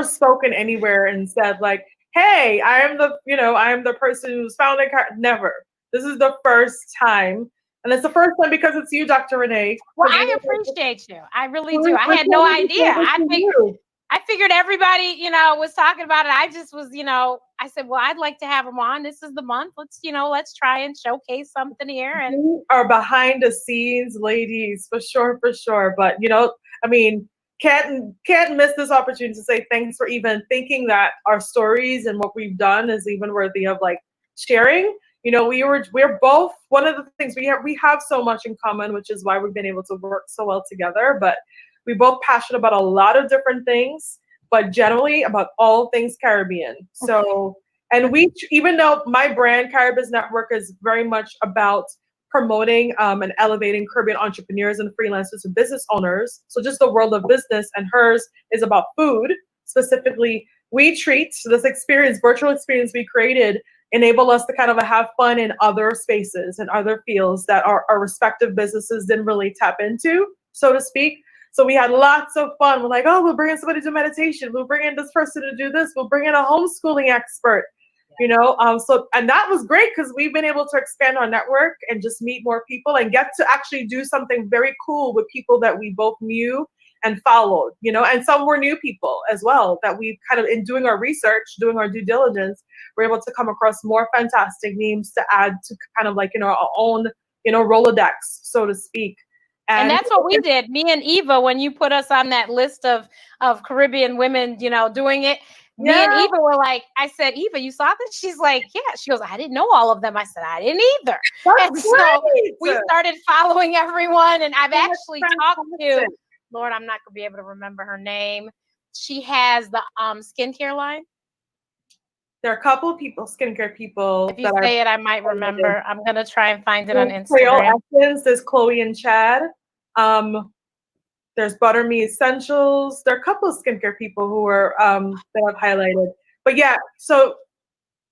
spoken anywhere and said like, hey, I am the person who's founded never. This is the first time. And it's the first time because it's you, Dr. Renee. Well, I appreciate you. I really do. I had no idea. I figured everybody, was talking about it. I just was, I said, well, I'd like to have them on. This is the month. Let's try and showcase something here. And you are behind the scenes, ladies, for sure. But, can't miss this opportunity to say thanks for even thinking that our stories and what we've done is even worthy of like sharing. We're both, one of the things we have so much in common, which is why we've been able to work so well together. But we're both passionate about a lot of different things, but generally about all things Caribbean. So, and even though my brand Carabiz Network is very much about promoting and elevating Caribbean entrepreneurs and freelancers and business owners. So just the world of business, and hers is about food. Specifically, we treat this virtual experience we created, enable us to kind of have fun in other spaces and other fields that our respective businesses didn't really tap into, so to speak. So we had lots of fun. We're like, we'll bring in somebody to do meditation. We'll bring in this person to do this. We'll bring in a homeschooling expert. And that was great because we've been able to expand our network and just meet more people and get to actually do something very cool with people that we both knew and followed, and some were new people as well that we kind of, in doing our research, doing our due diligence, we're able to come across more fantastic names to add to kind of like, our own, Rolodex, so to speak. And that's what we did. Me and Eva, when you put us on that list of Caribbean women, doing it, me and Eva were like, I said, Eva, you saw this? She's like, yeah. She goes, I didn't know all of them. I said, I didn't either. And so we started following everyone. And I've actually talked to, Lord, I'm not going to be able to remember her name. She has the skincare line. There are a couple of people, skincare people. If you say it, I might remember. I'm going to try and find it on Instagram. There's Chloe and Chad. There's Butter Me Essentials. There are a couple of skincare people who are that I've highlighted. But yeah, so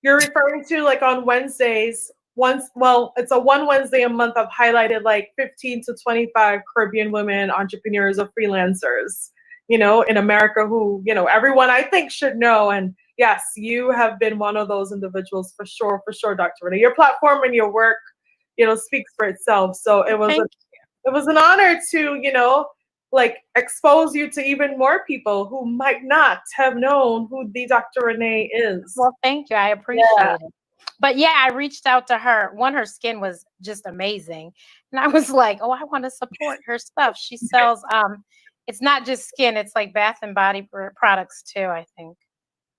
you're referring to like on Wednesdays. It's a one Wednesday a month. I've highlighted like 15 to 25 Caribbean women entrepreneurs or freelancers, in America who, everyone I think should know. And yes, you have been one of those individuals for sure, Dr. Renee. Your platform and your work, speaks for itself. So it was an honor to, expose you to even more people who might not have known who the Dr. Renee is. Well, thank you. I appreciate it. But yeah, I reached out to her. Her skin was just amazing. And I was like, I want to support her stuff. She sells, it's not just skin, it's like bath and body products too, I think.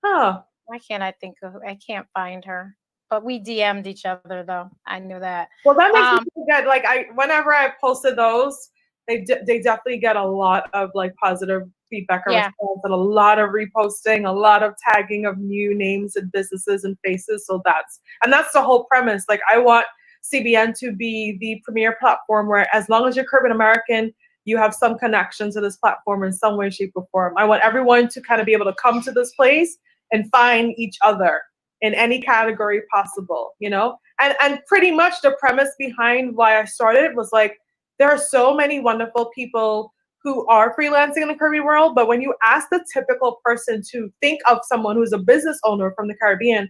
Oh. Why can't I think of? I can't find her. But we DM'd each other though. I knew that. Well, that makes me feel good. Like whenever I posted those, they definitely get a lot of like positive feedback or response, and a lot of reposting, a lot of tagging of new names and businesses and faces. So that's the whole premise. Like I want CBN to be the premier platform where, as long as you're Caribbean American, you have some connection to this platform in some way, shape, or form. I want everyone to kind of be able to come to this place and find each other in any category possible, and pretty much the premise behind why I started was like, there are so many wonderful people who are freelancing in the Caribbean world, but when you ask the typical person to think of someone who's a business owner from the Caribbean,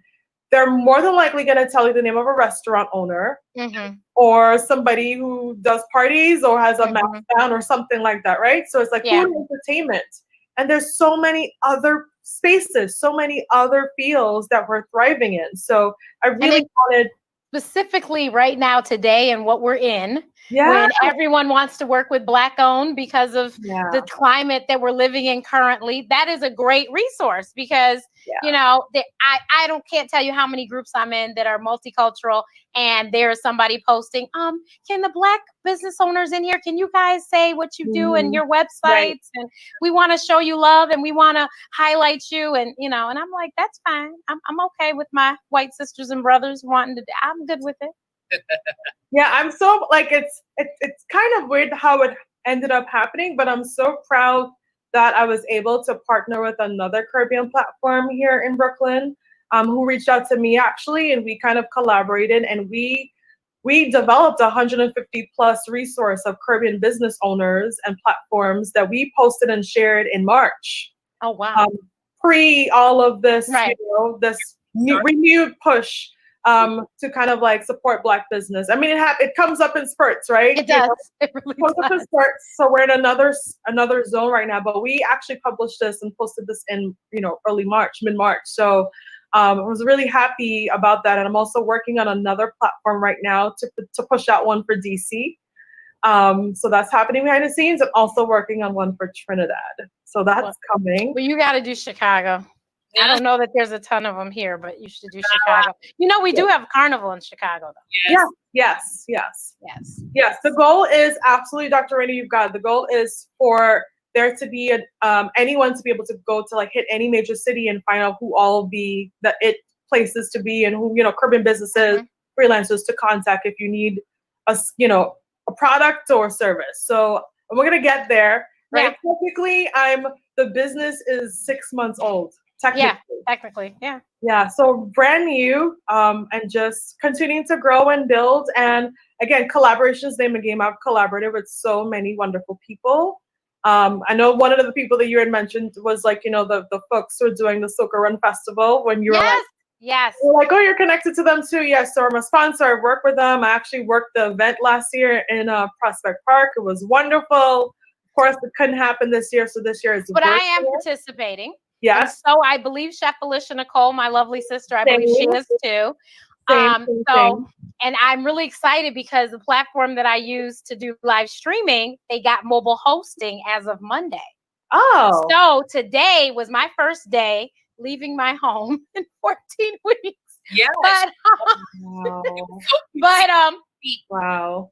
they're more than likely going to tell you the name of a restaurant owner or somebody who does parties or has a mouth down or something like that, right? So it's like food and entertainment. And there's so many other spaces, so many other fields that we're thriving in. So I really wanted... Specifically right now, today, and what we're in, Yeah. when everyone wants to work with Black owned because of the climate that we're living in currently. That is a great resource because, you know, I can't tell you how many groups I'm in that are multicultural, and there's somebody posting, can the Black business owners in here, can you guys say what you do and your websites? And we want to show you love and we want to highlight you. And, you know, and I'm like, that's fine. I'm okay with my white sisters and brothers wanting to, I'm good with it. Yeah, I'm so like it's kind of weird how it ended up happening, but I'm so proud that I was able to partner with another Caribbean platform here in Brooklyn, who reached out to me actually, and we kind of collaborated, and we developed a 150 plus resource of Caribbean business owners and platforms that we posted and shared in March. Oh wow! Pre all of this, right. you know, this renewed push. To kind of like support Black business. I mean, it comes up in spurts, right? It does. It really comes up in spurts. So we're in another zone right now. But we actually published this and posted this in, you know, early March, mid-March. So I was really happy about that. And I'm also working on another platform right now to push out one for DC. So that's happening behind the scenes. I'm also working on one for Trinidad. So that's coming. Well, you got to do Chicago. I don't know that there's a ton of them here, but you should do Chicago. You know, we do have Carnival in Chicago, though. Yes. The goal is absolutely, Dr. Renee, you've got it. The goal is for there to be anyone to be able to go to like hit any major city and find out who all the places to be and who, you know, Caribbean businesses, freelancers to contact if you need a product or service. So we're gonna get there, right? Yeah. Technically, the business is 6 months old. Technically. Yeah, so brand new, and just continuing to grow and build. And again, collaboration is the name of the game. I've collaborated with so many wonderful people. I know one of the people that you had mentioned was like, you know, the folks who are doing the Soca Run Festival when you were Yes. You're like, oh, you're connected to them too. Yes, so I'm a sponsor. I work with them. I actually worked the event last year in Prospect Park. It was wonderful. Of course, it couldn't happen this year, so this year is But I am participating. Yes. And so I believe Chef Alicia Nicole, my lovely sister, I believe she is too. And I'm really excited because the platform that I use to do live streaming, they got mobile hosting as of Monday. Oh. So today was my first day leaving my home in 14 weeks. Yeah. Wow.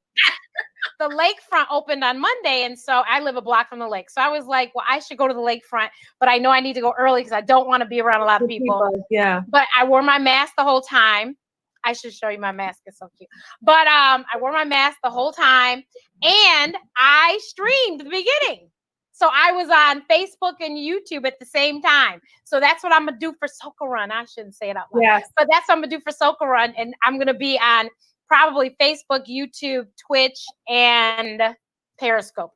The lakefront opened on Monday, and so I live a block from the lake. So I was like, well, I should go to the lakefront, but I know I need to go early because I don't want to be around a lot of people. Yeah. But I wore my mask the whole time. I should show you my mask. It's so cute. But I wore my mask the whole time, and I streamed the beginning. So I was on Facebook and YouTube at the same time. So that's what I'm going to do for Soca Run. I shouldn't say it out loud. Yes. But that's what I'm going to do for Soca Run. And I'm going to be on probably Facebook, YouTube, Twitch, and Periscope.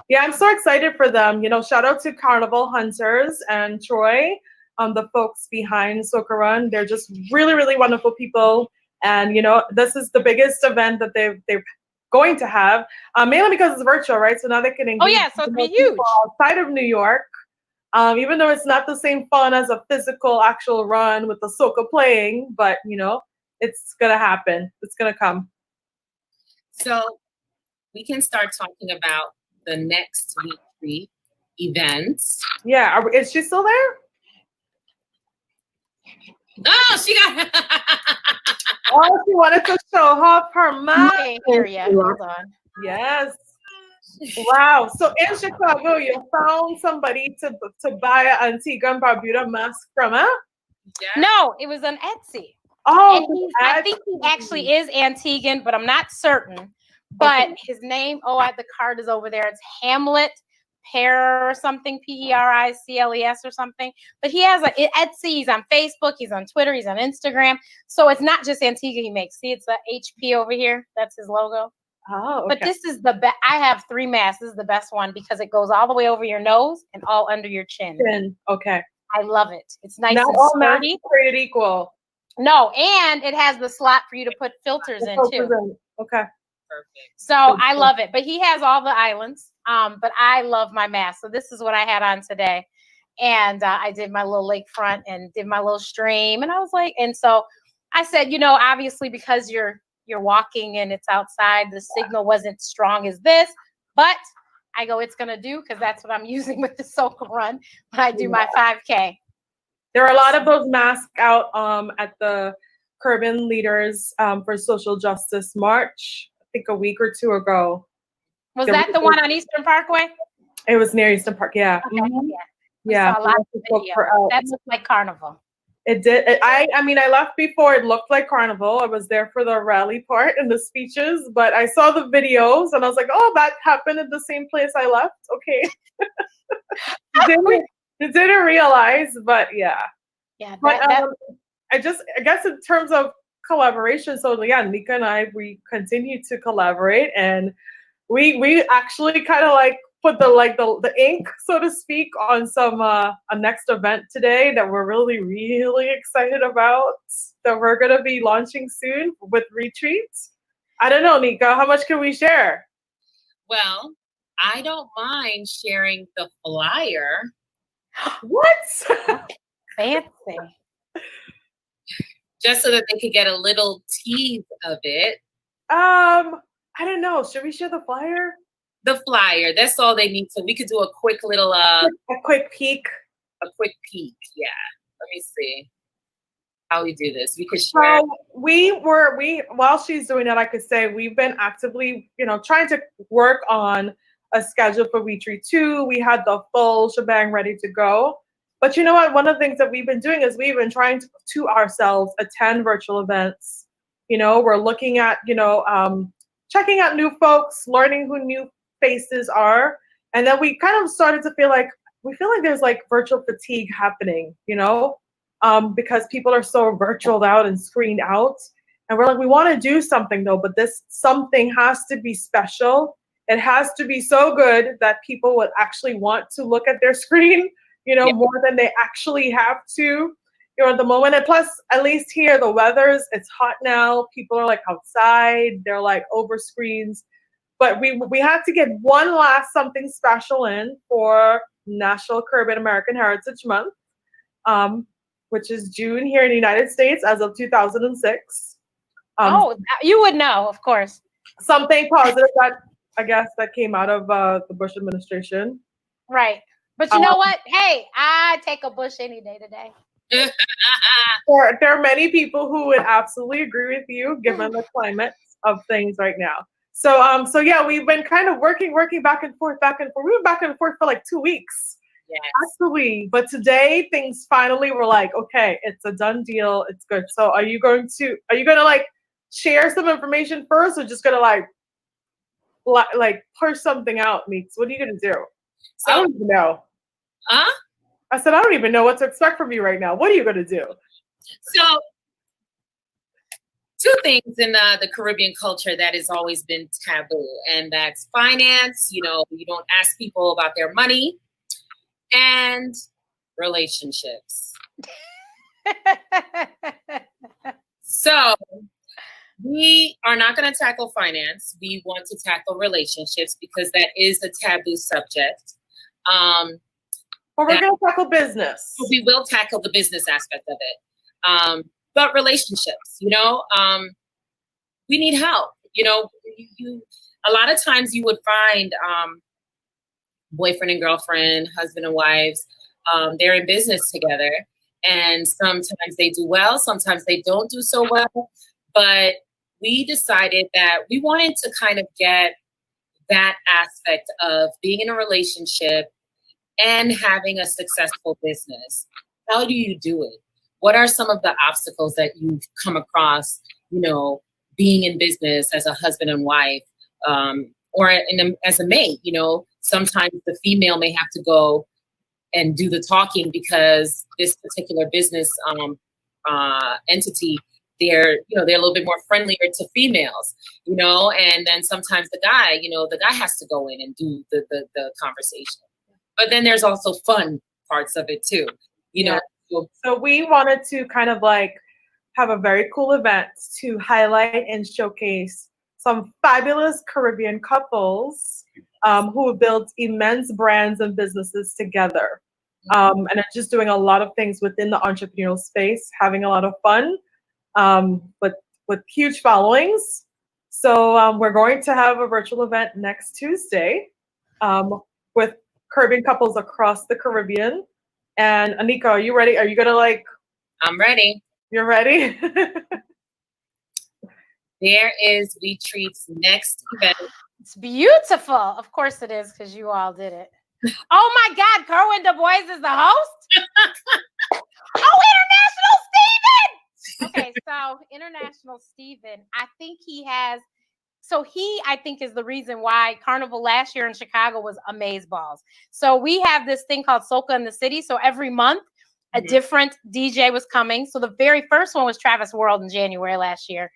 Yeah, I'm so excited for them. You know, shout out to Carnival Hunters and Troy, the folks behind Soca Run. They're just really, really wonderful people. And, you know, this is the biggest event that they're going to have, mainly because it's virtual, right? So now they can engage so it's be huge outside of New York. Even though it's not the same fun as a physical actual run with the soca playing, but you know, it's gonna happen. It's gonna come. So we can start talking about the next weekly events. Yeah, is she still there? Oh, she got. Oh, she wanted to show off her mind. Okay, here, hold on. Yes. Wow. So in Chicago, you found somebody to buy an Antigua and Barbuda mask from, huh? Yeah. No, it was on Etsy. Oh, I think he actually is Antiguan, but I'm not certain. But his name, the card is over there. It's Hamlet Pear or something, Pericles or something. But he has Etsy. He's on Facebook. He's on Twitter. He's on Instagram. So it's not just Antigua he makes. See, it's the HP over here. That's his logo. Oh, okay. But this is the best. I have 3 masks. This is the best one because it goes all the way over your nose and all under your chin. Okay. I love it. It's nice and sturdy. Not created equal. No, and it has the slot for you to put filters in too. Okay. Perfect. So I love it. But he has all the islands. But I love my mask. So this is what I had on today. And I did my little lakefront and did my little stream. And I was like, and so I said, you know, obviously because you're you're walking and it's outside. The signal wasn't strong as this, but I go, it's gonna do, because that's what I'm using with the Soca Run when I do my 5K. There are a lot of those masks out at the Caribbean Leaders for Social Justice March, I think a week or two ago. Was that the one on Eastern Parkway? It was near Eastern Park, yeah. Okay, Mhm. yeah. Yeah. I saw lots of videos. That looked like carnival. It did. I mean, I left before it looked like carnival. I was there for the rally part and the speeches, but I saw the videos and I was like, oh, that happened at the same place I left. Okay. didn't realize, but yeah. Yeah. But I guess in terms of collaboration, so yeah, Nneka and I, we continue to collaborate, and we actually kind of like put the ink, so to speak, on some a next event today that we're really excited about, that we're gonna be launching soon with retreats. I don't know, Nneka, how much can we share? Well, I don't mind sharing the flyer. What? Fancy. Just so that they could get a little tease of it. I don't know. Should we share the flyer? The flyer. That's all they need. So we could do a quick little a quick peek. A quick peek. Yeah. Let me see how we do this. We could share. So we while she's doing that, I could say we've been actively, trying to work on a schedule for Retreat 2. We had the full shebang ready to go. But you know what? One of the things that we've been doing is we've been trying to ourselves attend virtual events. We're looking at, checking out new folks, learning who new faces are. And then we kind of started to feel like there's like virtual fatigue happening, because people are so virtualed out and screened out. And we're like, we want to do something though, but this something has to be special. It has to be so good that people would actually want to look at their screen, more than they actually have to, at the moment. And plus, at least here, it's hot now. People are like outside, they're like over screens. But we had to get one last something special in for National Caribbean American Heritage Month, which is June here in the United States as of 2006. You would know, of course. Something positive that came out of the Bush administration. Right. But you know what? Hey, I take a Bush any day today. There are many people who would absolutely agree with you, given the climate of things right now. So yeah, we've been kind of working back and forth. We were back and forth for like 2 weeks. Yes. Actually, but today things finally were like, okay, it's a done deal. It's good. So are you going to like share some information first, or just gonna like push something out, Meeks? What are you gonna do? So, I don't even know. I said, I don't even know what to expect from you right now. What are you gonna do? So, two things in the Caribbean culture that has always been taboo, and that's finance. You don't ask people about their money, and relationships. So we are not going to tackle finance. We want to tackle relationships because that is a taboo subject. But we're going to tackle business. We will tackle the business aspect of it. But relationships, we need help. A lot of times you would find boyfriend and girlfriend, husband and wives, they're in business together. And sometimes they do well, sometimes they don't do so well. But we decided that we wanted to kind of get that aspect of being in a relationship and having a successful business. How do you do it? What are some of the obstacles that you've come across, being in business as a husband and wife, or as a mate? Sometimes the female may have to go and do the talking because this particular business entity, they're a little bit more friendlier to females, and then sometimes the guy has to go in and do the conversation. But then there's also fun parts of it too, Yeah. So we wanted to kind of like have a very cool event to highlight and showcase some fabulous Caribbean couples who built immense brands and businesses together. And are just doing a lot of things within the entrepreneurial space, having a lot of fun. But with huge followings. So we're going to have a virtual event next Tuesday with Caribbean couples across the Caribbean. And Nneka, are you ready? Are you gonna like? I'm ready. You're ready? There is We Treat's next event. It's beautiful. Of course it is, because you all did it. Oh my God, Kerwin Du Bois is the host? Oh, International Steven! Okay, so International Steven, I think I think is the reason why Carnival last year in Chicago was amazeballs. So we have this thing called Soca in the City. So every month, a different DJ was coming. So the very first one was Travis World in January last year.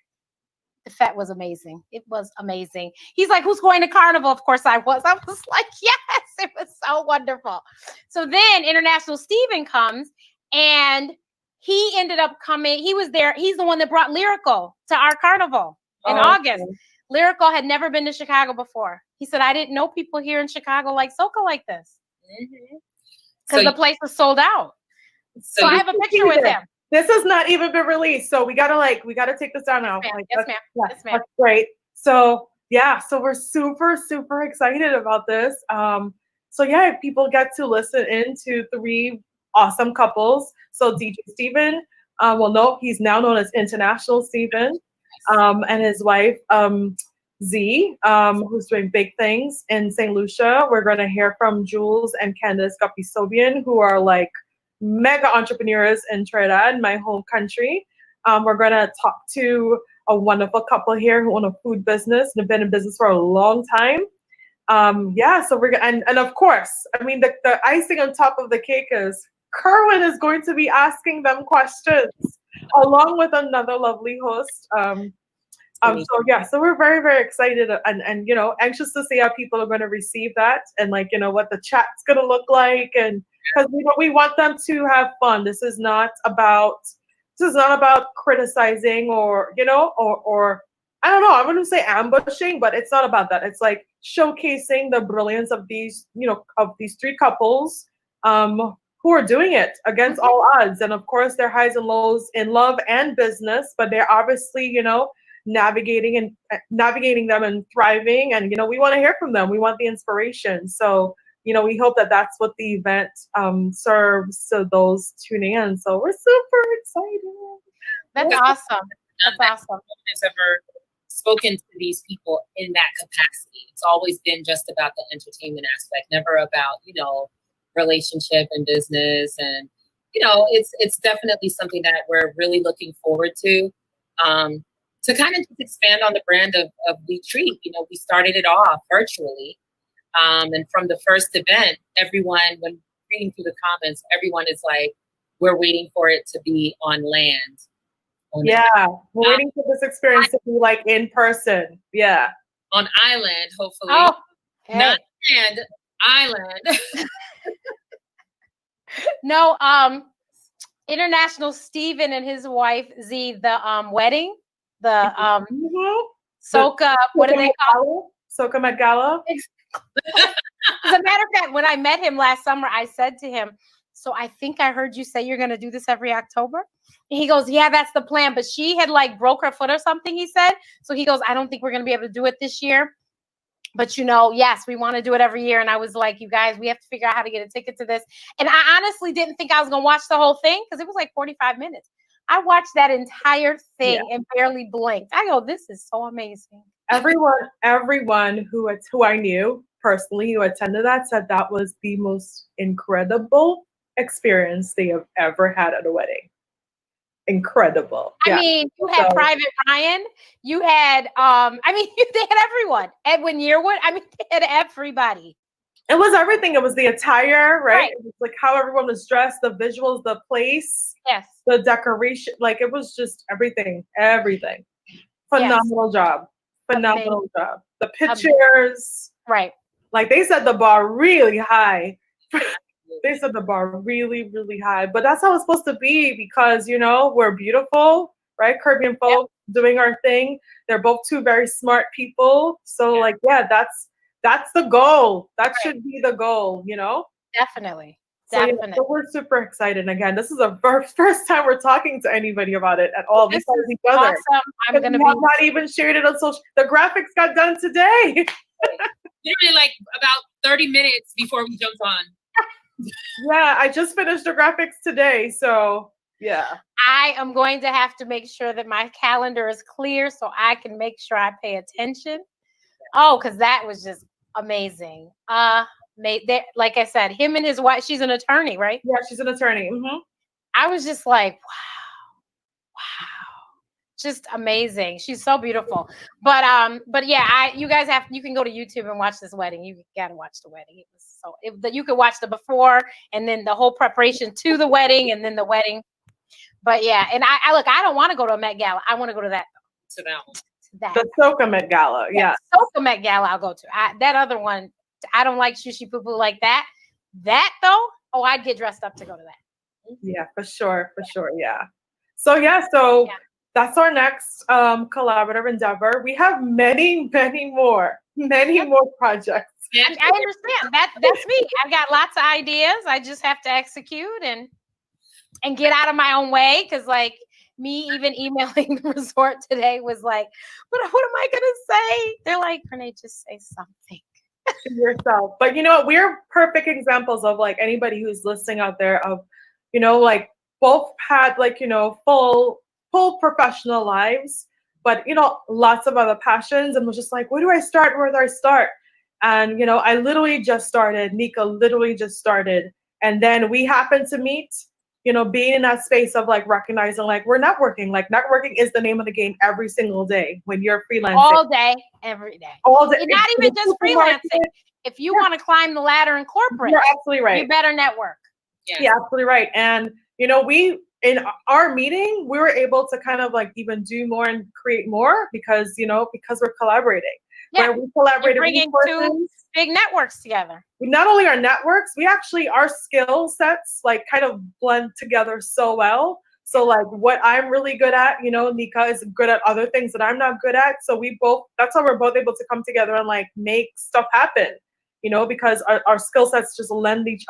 The Fete was amazing. It was amazing. He's like, who's going to Carnival? Of course I was. I was like, yes, it was so wonderful. So then International Steven comes, and he ended up coming. He was there. He's the one that brought Lyrical to our Carnival in August. Okay. Lyrical had never been to Chicago before. He said, I didn't know people here in Chicago like soca like this. Because the place was sold out. So I have a picture with him. This has not even been released, so we gotta take this down now. Yes, ma'am. Yes, ma'am. That's great. So yeah, so we're super excited about this. So yeah, people get to listen in to 3 awesome couples. So DJ Steven, he's now known as International Steven, and his wife Z, who's doing big things in St. Lucia. We're gonna hear from Jules and Candace Gapisobian, who are like mega entrepreneurs in Trinidad, my home country. We're going to talk to a wonderful couple here who own a food business and have been in business for a long time. So we're and of course, I mean, the icing on top of the cake is Kerwin is going to be asking them questions along with another lovely host. So we're very excited and anxious to see how people are going to receive that, and like what the chat's going to look like, and because we want them to have fun. This is not about criticizing or I don't know, I wouldn't say ambushing, but it's not about that. It's like showcasing the brilliance of these 3 couples who are doing it against all odds, and of course their highs and lows in love and business, but they're obviously navigating them and thriving, and we want to hear from them. We want the inspiration. So we hope that that's what the event serves to those tuning in. So we're super excited. That's awesome. That's awesome. Has ever spoken to these people in that capacity. It's always been just about the entertainment aspect, never about relationship and business, and it's definitely something that we're really looking forward to kind of just expand on the brand of We Treat. We started it off virtually. And from the first event, everyone, when reading through the comments, everyone is like, we're waiting for it to be on land. We're waiting for this experience to be like in person. Yeah. On island, hopefully. Oh, hey. Not land, island. No, International Steven and his wife Z, the wedding, the Soca, what do they call it? Soca Met Gala. As a matter of fact, when I met him last summer, I said to him, so I think I heard you say you're going to do this every October. And he goes, yeah, that's the plan. But she had like broke her foot or something, he said. So he goes, I don't think we're going to be able to do it this year. But yes, we want to do it every year. And I was like, you guys, we have to figure out how to get a ticket to this. And I honestly didn't think I was going to watch the whole thing because it was like 45 minutes. I watched that entire thing and barely blinked. I go, this is so amazing. Everyone who I knew personally who attended that said that was the most incredible experience they have ever had at a wedding. Incredible. I mean, you had Private Ryan. You had, they had everyone. Edwin Yearwood. I mean, they had everybody. It was everything. It was the attire, right? It was like how everyone was dressed, the visuals, the place, the decoration. Like it was just everything. Phenomenal job. The pictures. Right. Like they set the bar really high. They set the bar really, really high. But that's how it's supposed to be because, we're beautiful, right? Caribbean folk doing our thing. They're both 2 very smart people. So that's the goal. That should be the goal, Definitely. So, yeah, Definitely. so we're super excited. And again, this is the first time we're talking to anybody about it at all This besides is each other. awesome. I'm going to We be have not even shared it on social. The graphics got done today. Literally like about 30 minutes before we jumped on. Yeah, I just finished the graphics today. So, yeah. I am going to have to make sure that my calendar is clear so I can make sure I pay attention. Oh, because that was just amazing. Like I said, him and his wife, she's an attorney, right? Yeah, she's an attorney. I was just like, wow, just amazing. She's so beautiful. But yeah, you can go to YouTube and watch this wedding. You gotta watch the wedding. It was you could watch the before and then the whole preparation to the wedding and then the wedding. But yeah, and I look, I don't want to go to a Met Gala. I want to go to that. To that one. To that. The Soka Met Gala. Yeah. Soka Met Gala I'll go to. That other one, I don't like shushy poo poo like that. That though, oh, I'd get dressed up to go to that. Yeah, for sure. Yeah. So that's our next collaborative endeavor. We have many more projects. I understand. That's me. I've got lots of ideas. I just have to execute and get out of my own way. Cause like me even emailing the resort today was like, but what am I gonna say? They're like, Renee, just say something. To yourself. But you know what? We're perfect examples of like anybody who's listening out there of, you know, like both had like, you know, full professional lives, but you know, lots of other passions, and was just like, where do I start? Where do I start? And you know, I literally just started. Nneka literally just started, and then we happened to meet. You know, being in that space of like recognizing like we're networking. Like networking is the name of the game every single day when you're freelancing. All day, every day. All day. You're not even just freelancing. If you want to climb the ladder in corporate, you're absolutely right. You better network. Yeah, absolutely right. And you know, in our meeting, we were able to kind of like even do more and create more because we're collaborating. Yeah, we collaborated. Bringing two big networks together. Not only our networks, our skill sets like kind of blend together so well. So like what I'm really good at, you know, Nneka is good at other things that I'm not good at. So that's how we're both able to come together and like make stuff happen. You know, because our skill sets just lend to each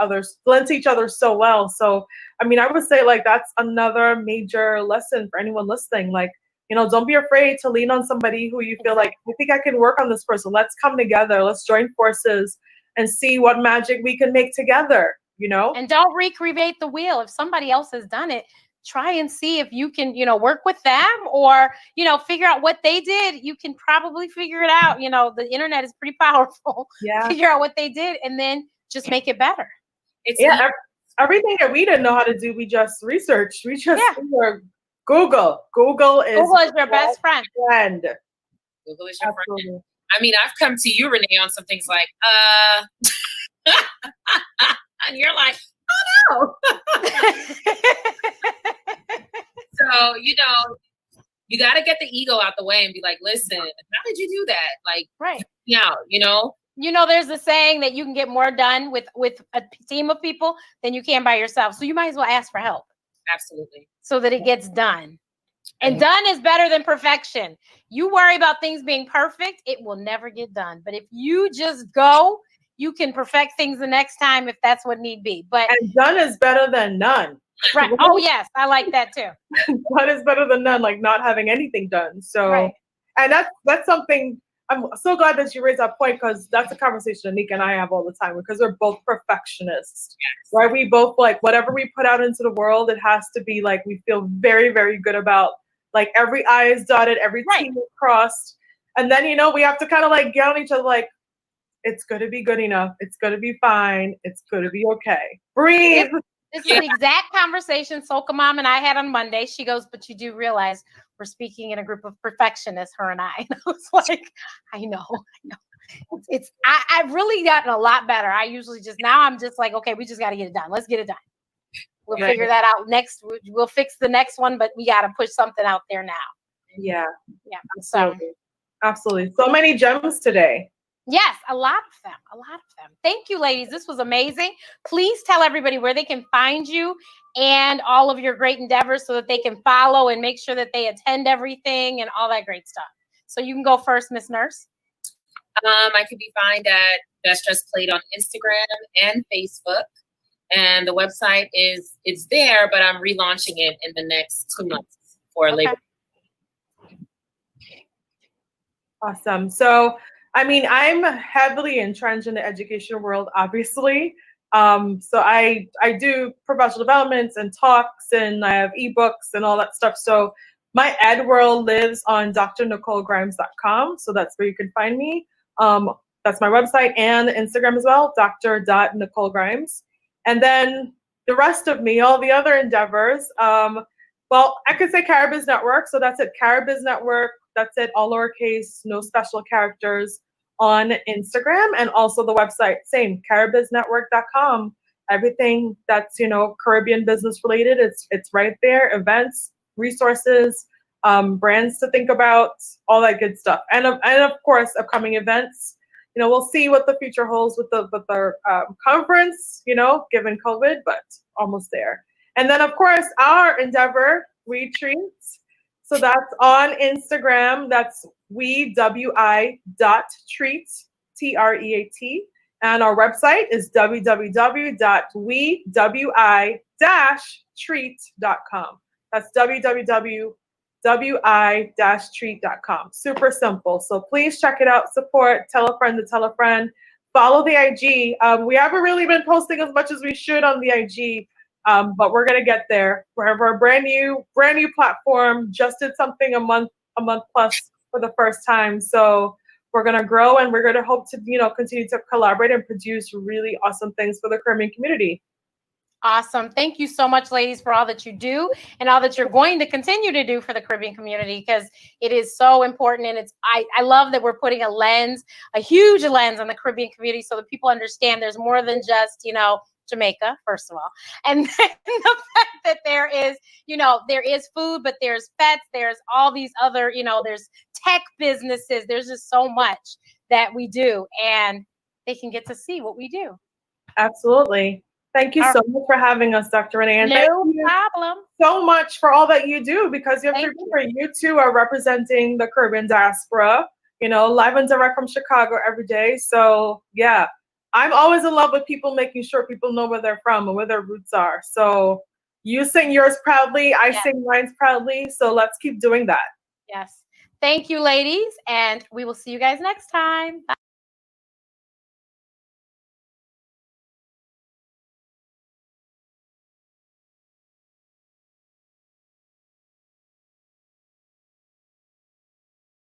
other so well. So, I mean, I would say like that's another major lesson for anyone listening. Like, you know, don't be afraid to lean on somebody who you feel like, I think I can work on this person. Let's come together. Let's join forces and see what magic we can make together, you know? And don't recreate the wheel. If somebody else has done it, try and see if you can, you know, work with them or, you know, figure out what they did. You can probably figure it out. You know, the internet is pretty powerful. Yeah. Figure out what they did and then just make it better. Everything that we didn't know how to do, we just researched. We Google. Google is your best friend. Google is your friend. I mean, I've come to you, Renee, on some things like, and you're like, oh no. So, you know, you got to get the ego out the way and be like, listen, how did you do that? Like, right. Yeah, you know? You know, there's the saying that you can get more done with a team of people than you can by yourself. So you might as well ask for help. Absolutely. So that it gets done. And done is better than perfection. You worry about things being perfect, it will never get done. But if you just go, you can perfect things the next time if that's what need be. And done is better than none. Right. Oh, yes. I like that too. Done is better than none, like not having anything done. So, and that's something, I'm so glad that you raised that point because that's a conversation Nneka and I have all the time because we're both perfectionists, right? We both like whatever we put out into the world, it has to be like we feel very, very good about like every I is dotted, every T is crossed. And then, you know, we have to kind of like get on each other like, it's going to be good enough. It's going to be fine. It's going to be okay. Breathe. This is the exact conversation Soka Mom and I had on Monday. She goes, but you do realize we're speaking in a group of perfectionists, her and I. And I was like, I know. I've really gotten a lot better. I usually now I'm just like, okay, we just got to get it done. Let's get it done. We'll figure that out next. We'll fix the next one, but we got to push something out there now. Yeah. Yeah. Absolutely. So many gems today. Yes, a lot of them. Thank you, ladies. This was amazing. Please tell everybody where they can find you and all of your great endeavors so that they can follow and make sure that they attend everything and all that great stuff. So you can go first, Miss Nurse. I can be found at Best Dressed Plate on Instagram and Facebook. And the website it's there, but I'm relaunching it in the next 2 months for Labor. Awesome. So, I mean, I'm heavily entrenched in the education world, obviously. So I do professional developments and talks, and I have ebooks and all that stuff. So my ed world lives on drnicolegrimes.com. So that's where you can find me. That's my website and Instagram as well, dr.nicolegrimes. And then the rest of me, all the other endeavors, well, I could say Carabiz Network. So that's it, Carabiz Network. That's it, all lowercase, no special characters on Instagram. And also the website, same, carabiznetwork.com. Everything that's, Caribbean business related, it's right there. Events, resources, brands to think about, all that good stuff. And of course, upcoming events. We'll see what the future holds with the conference, given COVID, but almost there. And then, of course, our endeavor, Retreats. So that's on Instagram. That's we.treat, TREAT. And our website is www.we-treat.com. That's www.wi-treat.com. Super simple. So please check it out. Support. Tell a friend to tell a friend. Follow the IG. We haven't really been posting as much as we should on the IG. But we're gonna get there. We have our brand new platform. Just did something a month plus for the first time. So we're gonna grow, and we're gonna hope to continue to collaborate and produce really awesome things for the Caribbean community. Awesome. Thank you so much, ladies, for all that you do and all that you're going to continue to do for the Caribbean community, because it is so important. And I love that we're putting a huge lens on the Caribbean community so that people understand there's more than just, Jamaica, first of all. And then the fact that there is food, but there's pets, there's all these other, there's tech businesses. There's just so much that we do, and they can get to see what we do. Absolutely. Thank you so much for having us, Dr. Renee. And no problem. So much for all that you do, because you two are representing the Caribbean diaspora, live and direct from Chicago every day. So yeah. I'm always in love with people, making sure people know where they're from and where their roots are. So you sing yours proudly, I sing mine proudly. So let's keep doing that. Yes. Thank you, ladies. And we will see you guys next time. Bye.